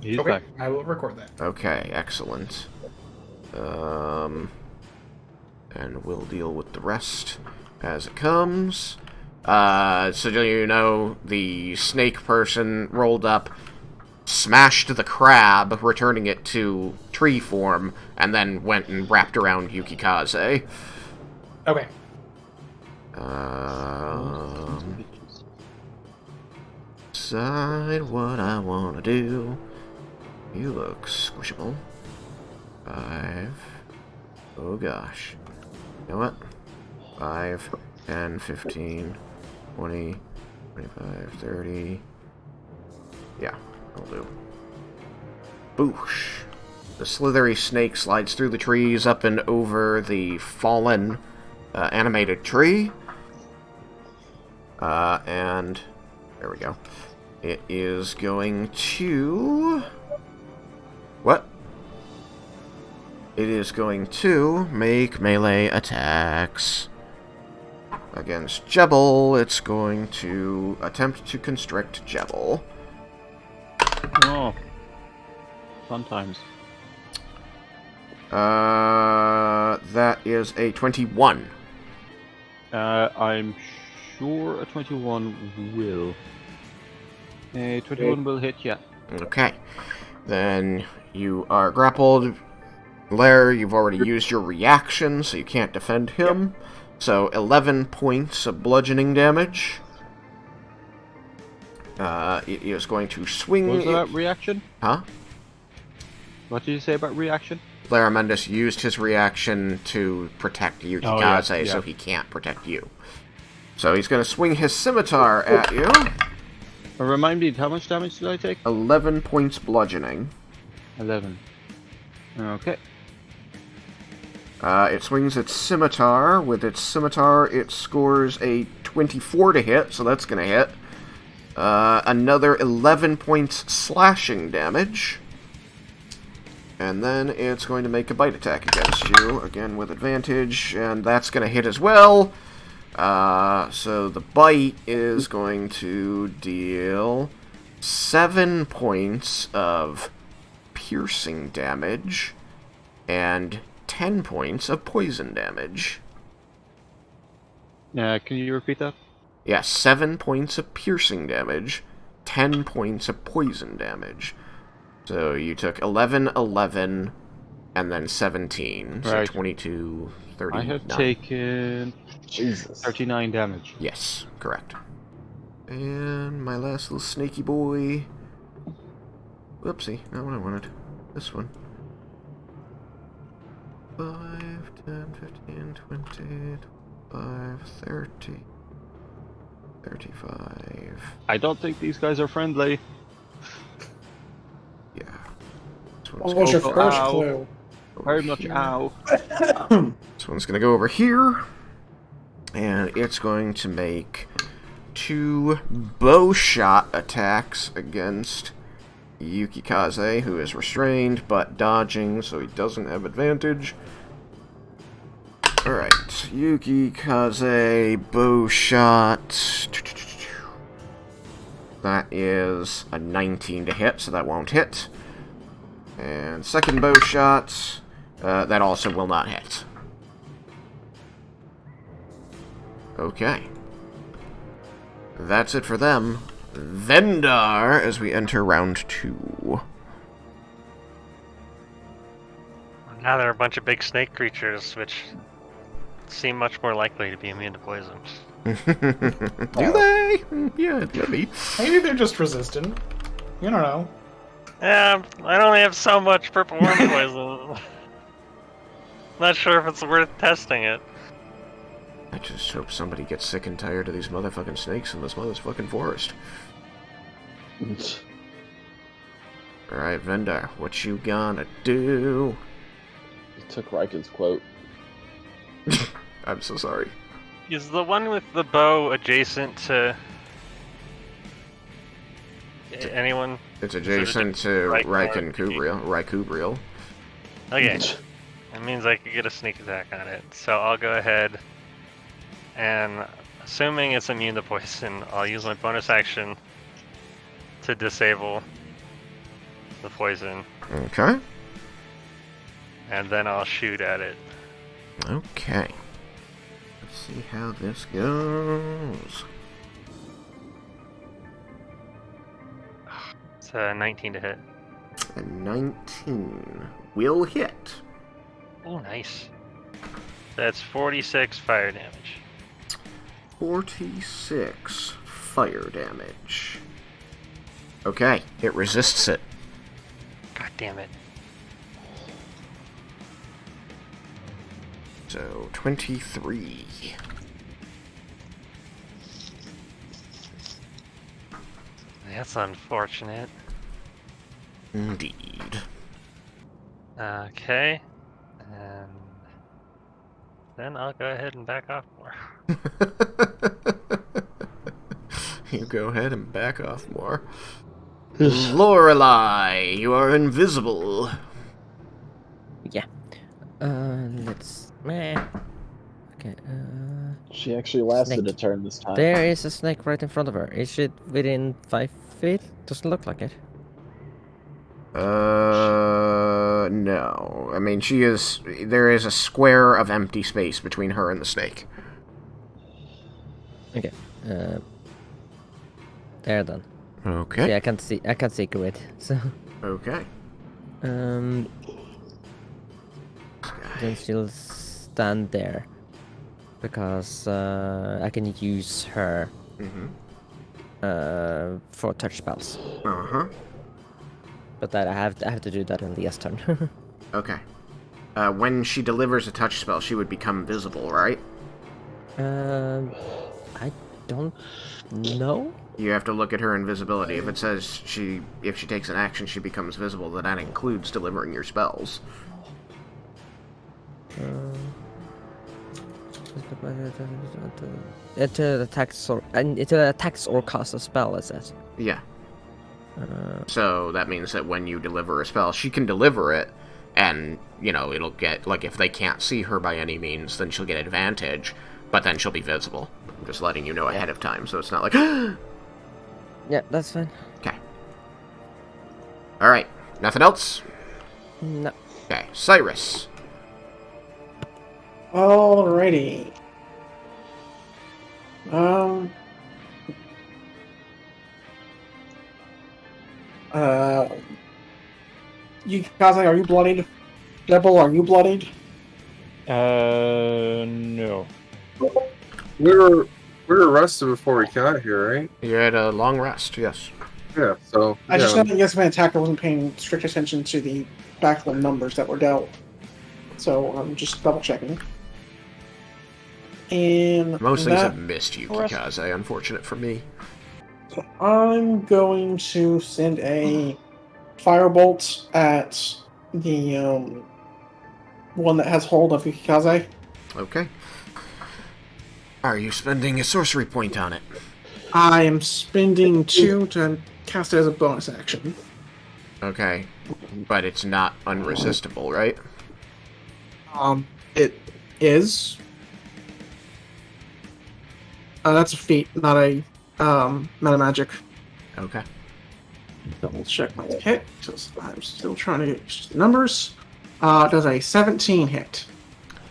He's Okay, back. I will record that. Okay, excellent. And we'll deal with the rest as it comes. So you know, the snake person rolled up, smashed the crab, returning it to tree form, and then went and wrapped around Yukikaze. Okay. Decide what I want to do. You look squishable. 5. Oh gosh. You know what? 5, 10, 15, 20, 25, 30. Yeah, I'll do. Boosh. The slithery snake slides through the trees up and over the fallen animated tree. And there we go. It is going to... What? It is going to make melee attacks. Against Jebel, it's going to attempt to constrict Jebel. Oh. Fun times. That is a 21. I'm sure a 21 will. A 21 will hit, yeah. Okay. Then you are grappled. Lair, you've already used your reaction, so you can't defend him. Yep. So 11 points of bludgeoning damage. It is going to swing... What was that reaction? Huh? What did you say about reaction? Laramentis used his reaction to protect Yukikaze, so he can't protect you. So he's going to swing his scimitar at you. Remind me, how much damage did I take? 11 points bludgeoning. 11. Okay. It swings its scimitar. With its scimitar, it scores a 24 to hit, so that's going to hit. Another 11 points slashing damage. And then it's going to make a bite attack against you, again with advantage, and that's going to hit as well. So the bite is going to deal 7 points of piercing damage and 10 points of poison damage. Can you repeat that? Yes, 7 points of piercing damage, 10 points of poison damage. So you took 11, 11, and then 17. So right. 22, 39. I have taken 39 damage. Yes, correct. And my last little snaky boy. Whoopsie, not what I wanted. This one. 5, 10, 15, 20, 25, 30, 35. I don't think these guys are friendly. Yeah. What was your first ow. clue? Very much ow. This one's going to go over here. And it's going to make 2 bow shot attacks against Yukikaze, who is restrained but dodging, so he doesn't have advantage. Alright, Yukikaze, bow shot. That is a 19 to hit, so that won't hit. And second bow shot, that also will not hit. Okay. That's it for them. Vendar, as we enter round 2. Now there are a bunch of big snake creatures, which seem much more likely to be immune to poison. Do they? Yeah, maybe. Maybe they're just resistant. You don't know. Yeah, I only have so much purple worm poison. Not sure if it's worth testing it. I just hope somebody gets sick and tired of these motherfucking snakes in this motherfucking forest. Alright, Vendar, what you gonna do? You took Raiken's quote. I'm so sorry. Is the one with the bow adjacent to anyone? It's adjacent to Raiken Kubriel. Okay. That means I could get a sneak attack on it. So I'll go ahead and, assuming it's immune to poison, I'll use my bonus action to disable the poison. Okay. And then I'll shoot at it. Okay. Let's see how this goes. It's a 19 to hit. A 19 will hit. Oh, nice. That's 46 fire damage. 46 fire damage. Okay, it resists it. God damn it. So, 23. That's unfortunate. Indeed. Okay. And then I'll go ahead and back off more. You go ahead and back off more. Lorelei, you are invisible. Yeah. Let's. Okay. She actually lasted Snake. a turn this time. There is a snake right in front of her. Is it within 5 feet? Doesn't look like it. No. I mean, there is a square of empty space between her and the snake. Okay. There then. Okay. See, I can't see through it. So. Okay. Then she'll stand there because I can use her for touch spells. Uh-huh. But that I have to do that in the S turn. Okay. When she delivers a touch spell, she would become visible, right? I don't know. You have to look at her invisibility. If it says if she takes an action, she becomes visible, then that includes delivering your spells. It attacks or casts a spell, is it? Yeah. So that means that when you deliver a spell, she can deliver it, and, it'll get, like, if they can't see her by any means, then she'll get advantage, but then she'll be visible. I'm just letting you know ahead of time, so it's not like, Yeah, that's fine. Okay. Alright, nothing else? No. Okay, Cyrus. Alrighty. You guys, are you bloodied? Devil, are you bloodied? No. We were arrested before we got here, right? You had a long rest, yes. Yeah. So I just know that yes, my attacker wasn't paying strict attention to the backline numbers that were dealt. So I'm just double checking. And Most things have missed you, Kikaze, unfortunate for me. So I'm going to send a firebolt at the one that has hold of Kikaze. Okay. Are you spending a sorcery point on it? I am spending 2 to cast it as a bonus action. Okay. But it's not unresistible, right? It is. That's a feat, not a meta magic. Okay. Double check my hit, because I'm still trying to get used to the numbers. Does a 17 hit?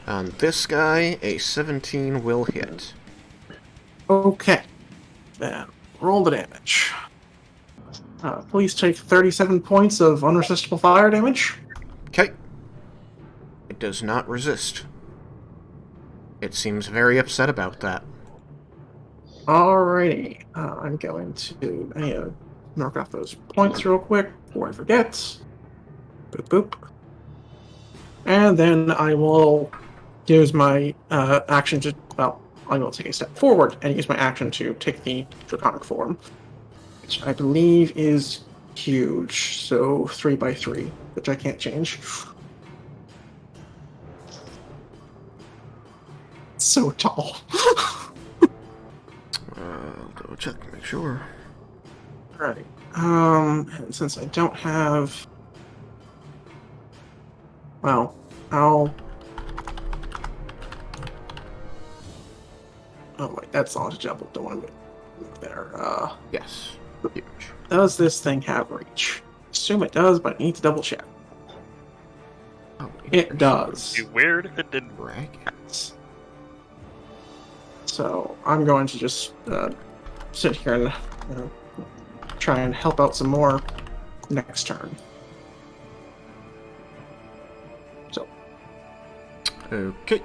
On this guy, a 17 will hit. Okay. Then roll the damage. Please take 37 points of unresistible fire damage. Okay. It does not resist. It seems very upset about that. Alrighty. I'm going to mark off those points real quick before I forget. Boop boop. And then I will use my action to, well, I will take a step forward and use my action to take the draconic form, which I believe is huge. So 3x3, which I can't change. So tall. I'll double check to make sure. Alright. And since I don't have... Well, I'll... Oh wait, that's not a double. Don't want to look there. Yes. Huge. Does this thing have reach? Assume it does, but I need to double check. Oh, It does. Be weird if it didn't. Raiken. So I'm going to just sit here and try and help out some more next turn. So. Okay.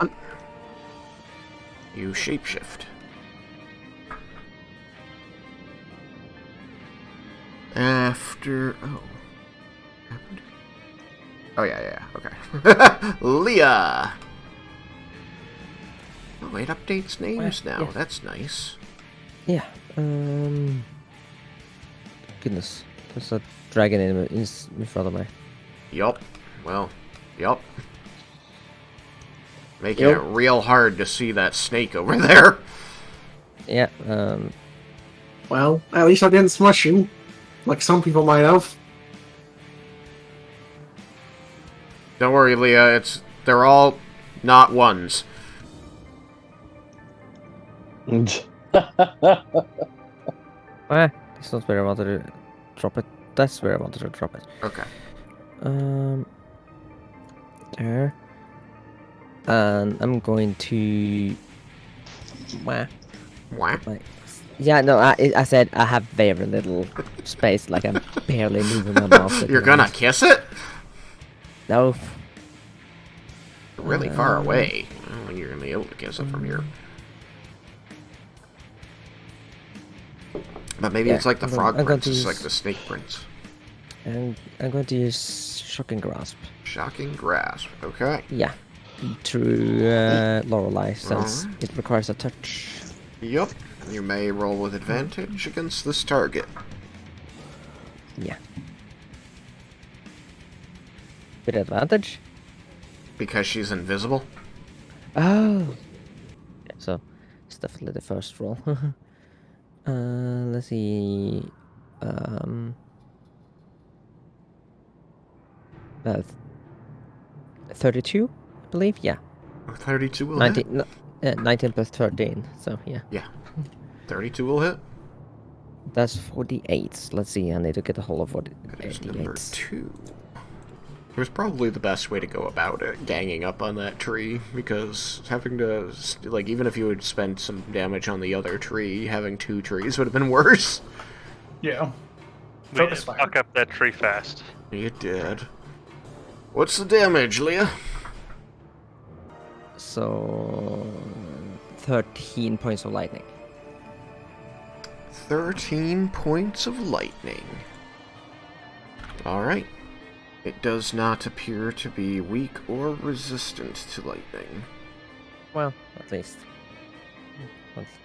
You shapeshift. After... Oh. Happened? Oh, yeah, okay. Leah! Oh, it updates names now. yeah. That's nice. Yeah. Goodness, there's a dragon in front of me. Yup. Well, yup. Making it real hard to see that snake over there. Yeah. Well, at least I didn't smush you, like some people might have. Don't worry, Leah. They're all not ones. This not where I wanted to drop it. That's where I wanted to drop it. Okay. There. And I'm going to. Wah. Yeah, no, I said I have very little space, like I'm barely moving my mouth. You're gonna kiss it? No. Really far away. I don't think you're gonna be able to kiss it from here. But maybe it's like the frog prince. It's like the snake prince. And I'm going to use Shocking Grasp. Shocking grasp. Okay. Yeah. Through Lorelei, since it requires a touch. Yup. You may roll with advantage against this target. Yeah. With advantage? Because she's invisible? Oh! Yeah, so, it's definitely the first roll. Let's see... 32, I believe? Yeah. 32 will hit? 19 plus 13, so yeah. Yeah. 32 will hit? That's 48. Let's see, I need to get a hold of 48. That is number 2. It was probably the best way to go about it, ganging up on that tree, because having to, like, even if you would spend some damage on the other tree, having 2 trees would have been worse. Yeah. We Focus did fire. fuck up that tree fast. You did. What's the damage, Leah? So... 13 points of lightning. 13 points of lightning. Alright. It does not appear to be weak or resistant to lightning. Well, at least.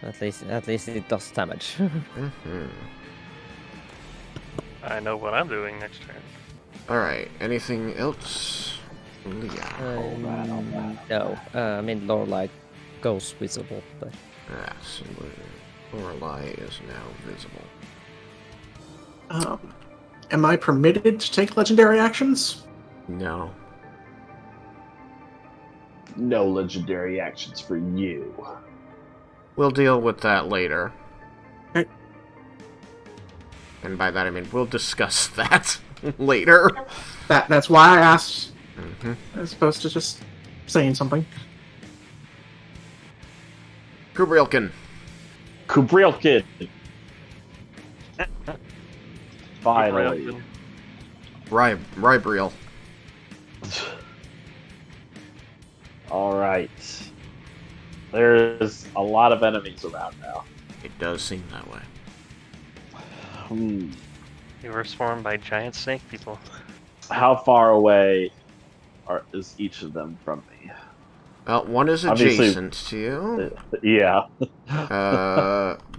At least it does damage. I know what I'm doing next turn. Alright, anything else? Leah. No, I mean Lorelei goes visible, but... Yes, Lorelei is now visible. Am I permitted to take legendary actions? No. No legendary actions for you. We'll deal with that later. Okay. And by that I mean we'll discuss that later. That's why I asked, Mm-hmm. as opposed to just saying something. Kubrilkin. Kubrilkin. Finally. Rybriel. All right. There's a lot of enemies around now. It does seem that way. You were swarmed by giant snake people. How far away is each of them from me? Well, one is Obviously- adjacent to you. Yeah.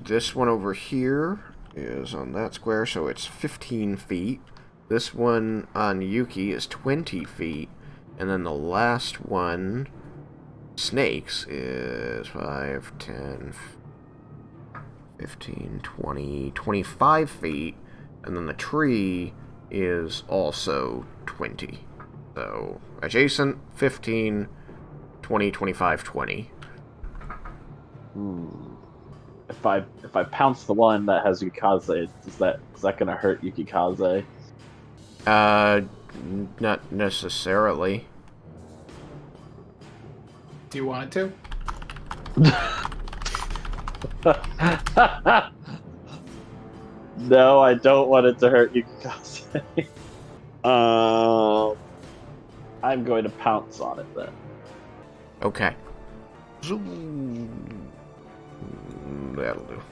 This one over here is on that square, so it's 15 feet. This one on Yuki is 20 feet. And then the last one, Snakes, is 5, 10, 15, 20, 25 feet. And then the tree is also 20. So, adjacent, 15, 20, 25, 20. If I pounce the one that has Yukikaze, is that gonna hurt Yukikaze? Not necessarily. Do you want it No, I don't want it to hurt Yukikaze. I'm going to pounce on it then. Okay. That'll do.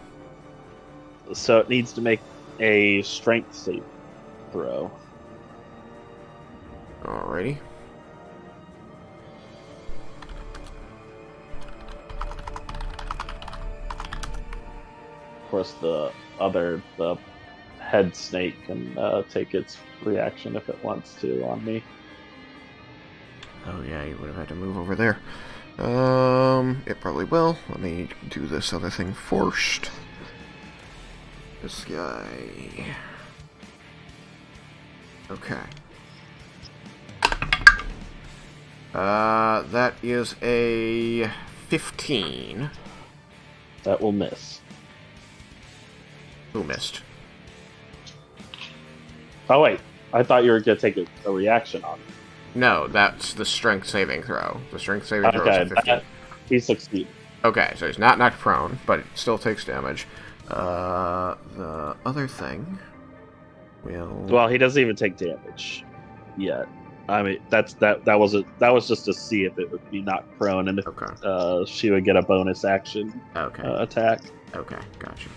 So it needs to make a strength save throw. Alrighty. Of course, the head snake can take its reaction if it wants to on me. Oh yeah, you would have had to move over there. It probably will. Let me do this other thing first. This guy. Okay. That is a 15. That will miss. Who missed? Oh wait, I thought you were gonna take a reaction on it. No, that's the strength saving throw. The strength saving throw is a 15. He succeeded. Okay, so he's not knocked prone, but it still takes damage. The other thing will... Well, he doesn't even take damage yet. I mean, that was just to see if it would be knocked prone, and if she would get a bonus action attack. Okay, gotcha.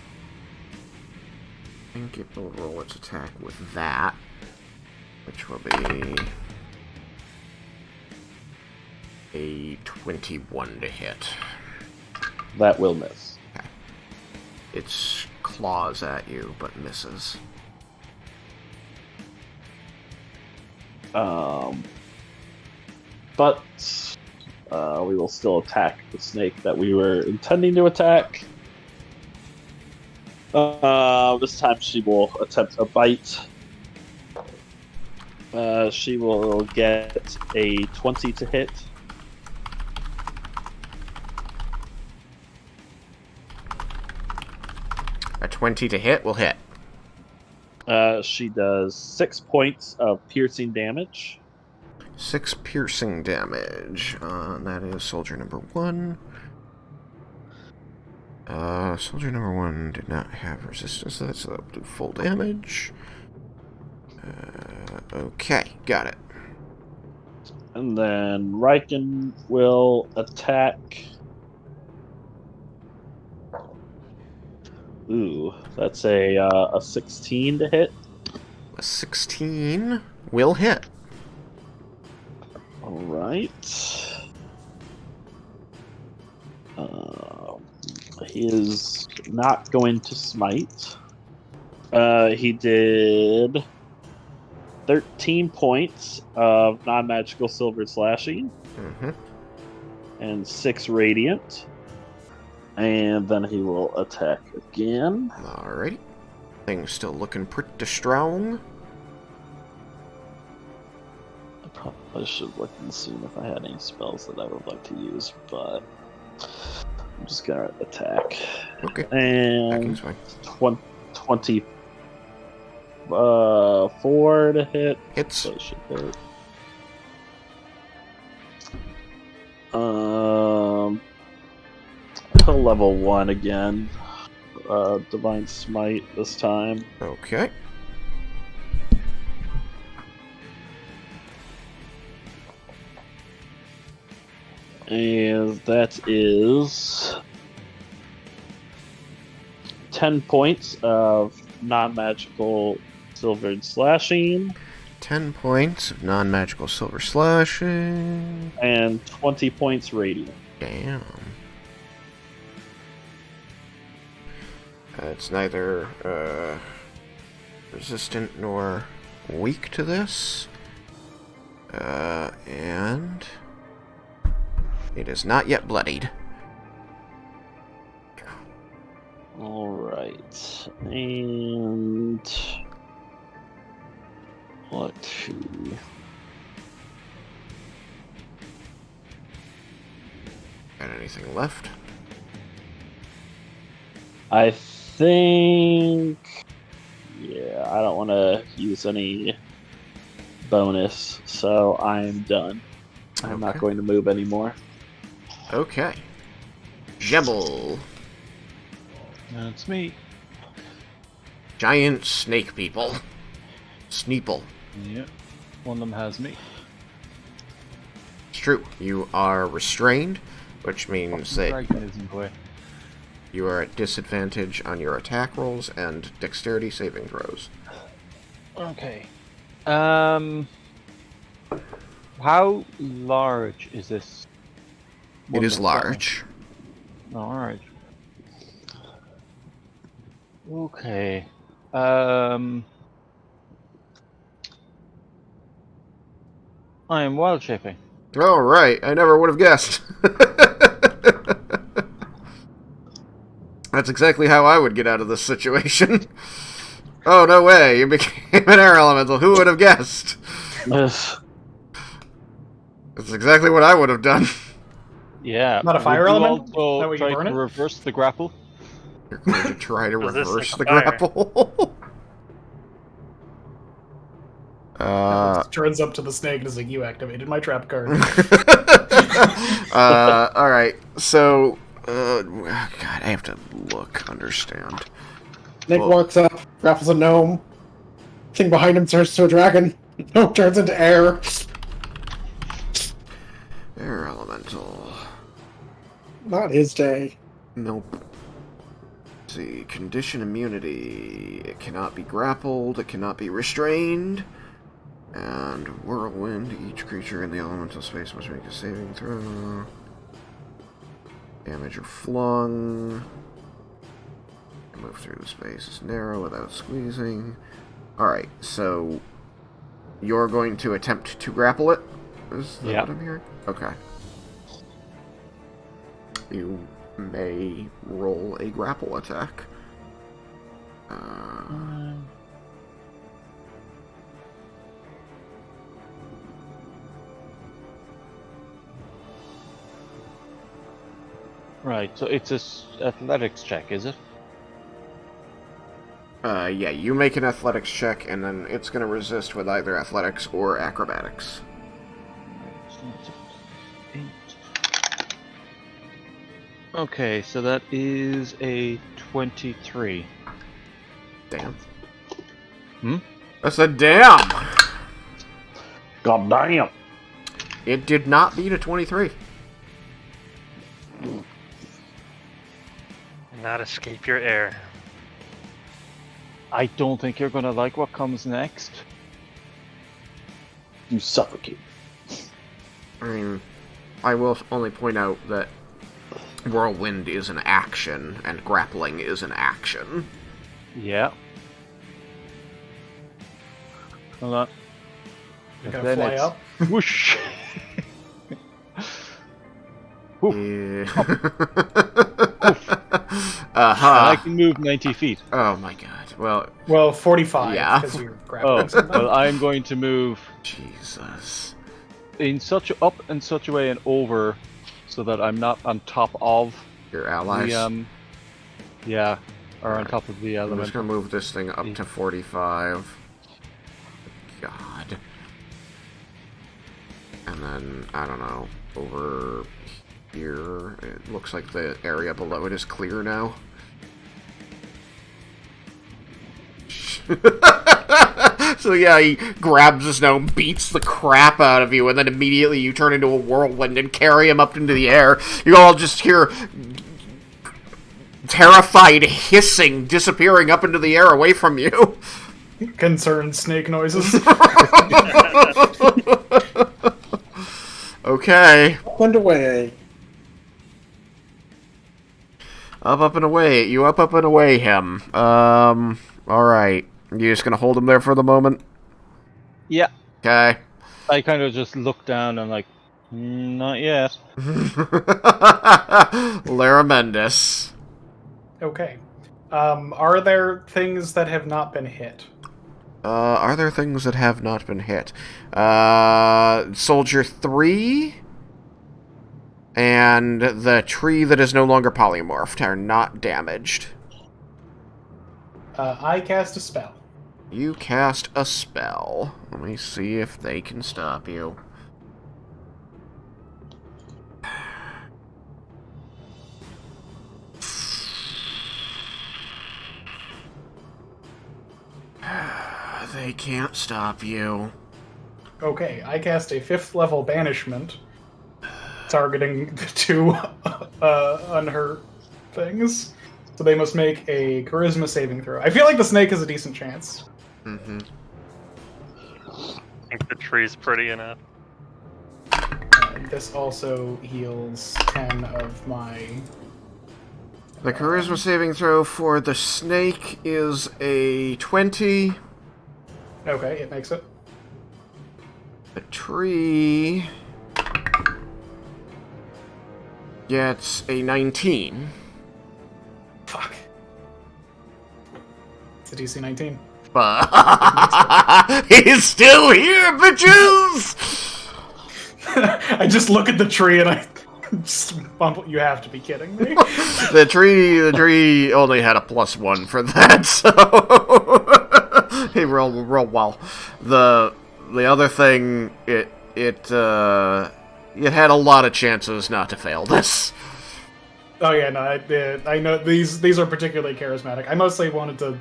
I think it will roll its attack with that, which will be a 21 to hit. That will miss. Okay. It claws at you, but misses. But we will still attack the snake that we were intending to attack. This time she will attempt a bite. She will get a 20 to hit. A 20 to hit will hit. She does 6 points of piercing damage. 6 piercing damage. That is soldier number 1. Soldier number 1 did not have resistance to that, so that will do full damage. Okay, got it. And then Raiken will attack. Ooh, that's a 16 to hit. A 16 will hit. All right. He is not going to smite. He did 13 points of non-magical silver slashing. And 6 radiant. And then he will attack again. Alrighty. Thing's still looking pretty strong. I probably should look and see if I had any spells that I would like to use, but I'm just gonna attack. Okay. And Attacking's fine. 20 4 to hit. Hits. So it should hit. He'll level 1 again. Divine Smite this time. Okay. And that is 10 points of non-magical silvered slashing 10 points of non-magical silver slashing. and 20 points radiant. Damn. It's neither resistant nor weak to this. And it is not yet bloodied. Alright. And let's see. Got anything left? I think... Yeah, I don't want to use any bonus, so I'm done. I'm not Okay. going to move anymore. Okay. Jebel. That's me. Giant snake people. Sneeple. Yeah. One of them has me. It's true. You are restrained, which means that Raiken is in the way. you are at disadvantage on your attack rolls and dexterity saving throws. Okay. How large is this? It is large. Alright. Okay. I am wild shaping. Oh, right. I never would have guessed. That's exactly how I would get out of this situation. Oh, no way. You became an air elemental. Who would have guessed? Yes. That's exactly what I would have done. Yeah. Not a fire would you element? That also way you try burn to it? reverse the grapple? You're going to try to Is this reverse like the fire? grapple. Turns up to the snake and is like, you activated my trap card. Alright. So, God, I have to understand. Nick Well- walks up, grapples a gnome. Thing behind him turns to a dragon. Gnome turns into air. Air elemental. Not his day. Nope. Let's see, condition immunity. It cannot be grappled, it cannot be restrained. And whirlwind, each creature in the elemental space must make a saving throw. Damage or flung. Move through the space is narrow without squeezing. Alright, so you're going to attempt to grapple it? Is that Yeah. what I'm hearing? Okay. You may roll a grapple attack. Right, so it's a athletics check, is it? Yeah, you make an athletics check, and then it's going to resist with either athletics or acrobatics. Okay, so that is a 23. Damn. Hmm? That's a damn! God damn! It did not beat a 23. Not escape your air. I don't think you're gonna like what comes next. You suffocate. I mean, I will only point out that whirlwind is an action, and grappling is an action. Yeah. Hold on. You're gonna Then fly it's up? Whoosh! Oof. Yeah. And I Uh-huh. can move 90 feet. Oh my god. Well, Well, 45, Yeah. because you're Oh, grappling something. well, I'm going to move Jesus. in such a way and over, so that I'm not on top of Your allies. the yeah, or on Alright. top of the I'm just element. gonna move this thing up to 45. God. And then, I don't know, over here, it looks like the area below it is clear now. So yeah, he grabs the snow, beats the crap out of you, and then immediately you turn into a whirlwind and carry him up into the air. You all just hear terrified hissing disappearing up into the air away from you. Concerned snake noises. Okay. Up and away. Up and away. You up and away him. Alright. You just gonna hold him there for the moment? Yeah. Okay. I kind of just look down and like, not yet. Laramendus. Okay. Are there things that have not been hit? Are there things that have not been hit? Soldier 3 and the tree that is no longer polymorphed are not damaged. I cast a spell. You cast a spell. Let me see if they can stop you. They can't stop you. Okay, I cast a 5th level banishment, targeting the 2 unhurt things. So they must make a charisma saving throw. I feel like the snake has a decent chance. Mm-hmm. I think the tree's pretty enough. This also heals 10 of my... The charisma saving throw for the snake is a 20. Okay, it makes it. The tree gets a 19. Fuck. It's a DC 19. He's still here, bitches! I just look at the tree and I just bumble. You have to be kidding me. The tree only had a +1 for that, so he rolled well. The other thing, it had a lot of chances not to fail this. Oh yeah, no, I know these are particularly charismatic. I mostly wanted to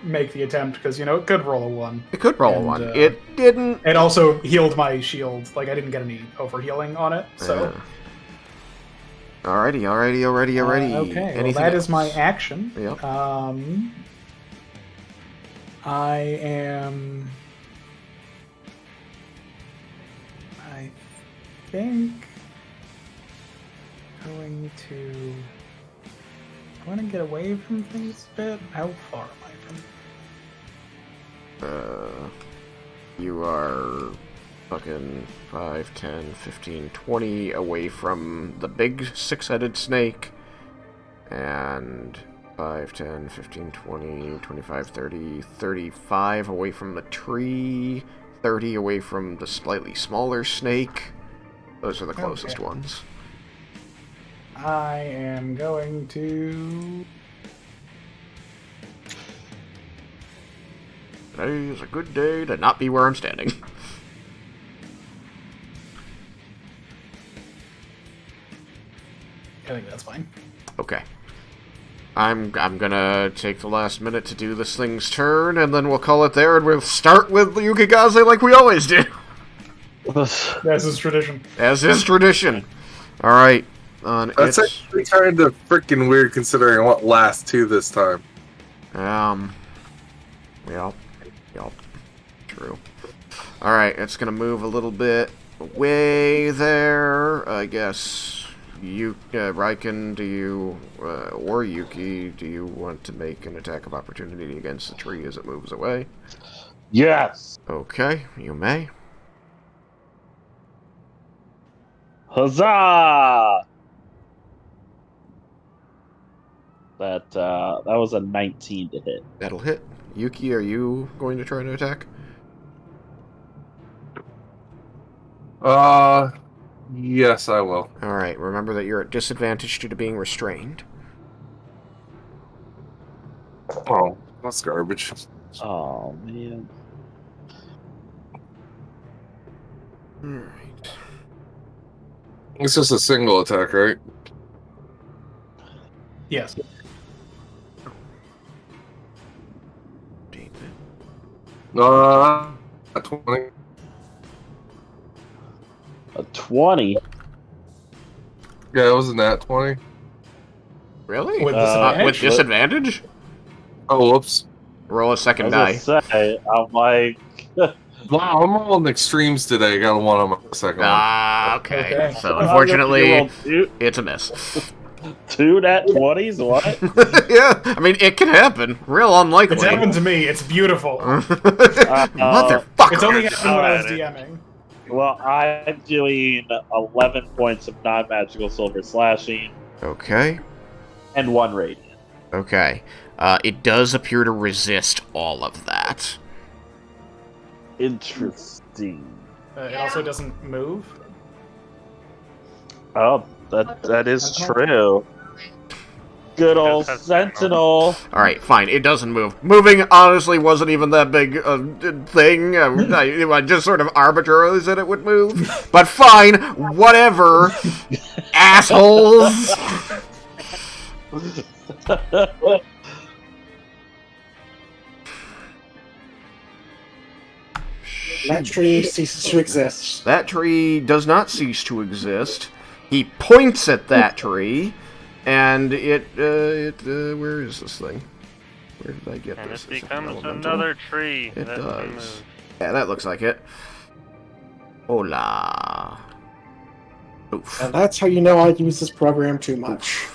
make the attempt because it could roll a 1. It could roll a 1. It didn't. It also healed my shield. Like I didn't get any overhealing on it. So. Alrighty. Okay, Anything that else? is my action. Yep. I think going to. I want to get away from things a bit. How far am I from? You are fucking 5, 10, 15, 20 away from the big 6-headed snake. And 5, 10, 15, 20, 25, 30, 35 away from the tree. 30 away from the slightly smaller snake. Those are the closest ones. I am going to... Today is a good day to not be where I'm standing. I think that's fine. Okay. I'm gonna take the last minute to do this thing's turn, and then we'll call it there, and we'll start with Yukigaze like we always do. As is tradition. As is tradition. Alright. That's actually kind of freaking weird considering what last 2 this time. Yep. True. Alright, it's gonna move a little bit away there. I guess Raiken, do you, or Yuki, do you want to make an attack of opportunity against the tree as it moves away? Yes. Okay, you may. Huzzah! That was a 19 to hit. That'll hit. Yuki, are you going to try to attack? Yes, I will. Alright, remember that you're at disadvantage due to being restrained. Oh, that's garbage. Oh man. Alright. It's just a single attack, right? Yes. David. 20. A 20. Yeah, it wasn't that 20. Really? With With disadvantage? disadvantage? Oh, whoops. Roll a I second was die. gonna say, I'm like, Wow, I'm all in extremes today. I got a 1 on my second one. Ah, okay. Okay. So I'm gonna unfortunately, roll it's a miss. two nat 20s. What? Yeah, I mean, it can happen. Real unlikely. It's happened to me. It's beautiful. Motherfucker. It's only happened when I was Alright. DMing. Well, I'm doing 11 points of non-magical silver slashing Okay. and 1 radiant. Okay. It does appear to resist all of that. Interesting. It also doesn't move. Oh, that is true. Good old Because Sentinel. Alright, fine. It doesn't move. Moving, honestly, wasn't even that big a thing. I just sort of arbitrarily said it would move. But fine. Whatever. Assholes. That tree ceases to exist. That tree does not cease to exist. He points at that tree, and where is this thing? Where did I get And this? it Is it becomes elemental? another tree. It that can does. move. Yeah, that looks like it. Hola. Oof. And that's how you know I use this program too much.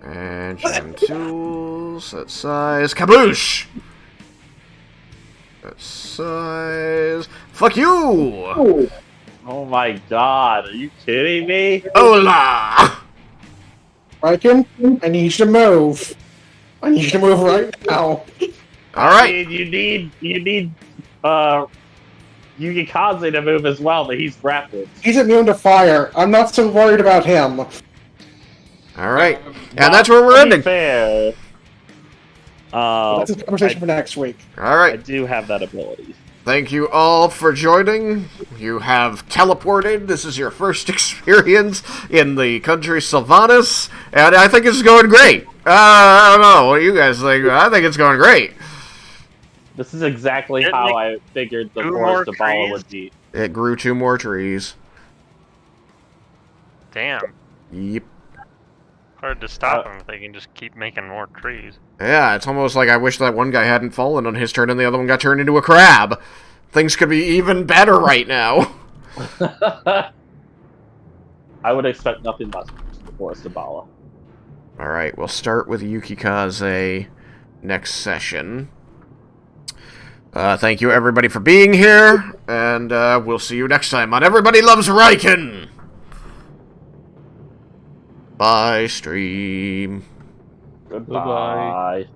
And gem tools. That size. Kaboosh! That size. Fuck you! Oh my god, are you kidding me? Hola! Raiken, I need you to move. I need you to move right now. Alright. I mean, you need Yukikaze to move as well, but he's grappled. He's immune to fire. I'm not so worried about him. Alright. And that's where we're To be ending. fair, That's a conversation for next week. I Alright. do have that ability. Thank you all for joining. You have teleported. This is your first experience in the country Sylvanas, and I think it's going great. I don't know. What do you guys think? I think it's going great. This is exactly Didn't how they I figured the do forest more of Bala trees? would be. It grew 2 more trees. Damn. Yep. Hard to stop them if they can just keep making more trees. Yeah, it's almost like I wish that one guy hadn't fallen on his turn and the other one got turned into a crab. Things could be even better right now. I would expect nothing less from the forest of Bala. Alright, we'll start with Yukikaze next session. Thank you everybody for being here, and we'll see you next time on Everybody Loves Raiken! Bye, stream. Goodbye.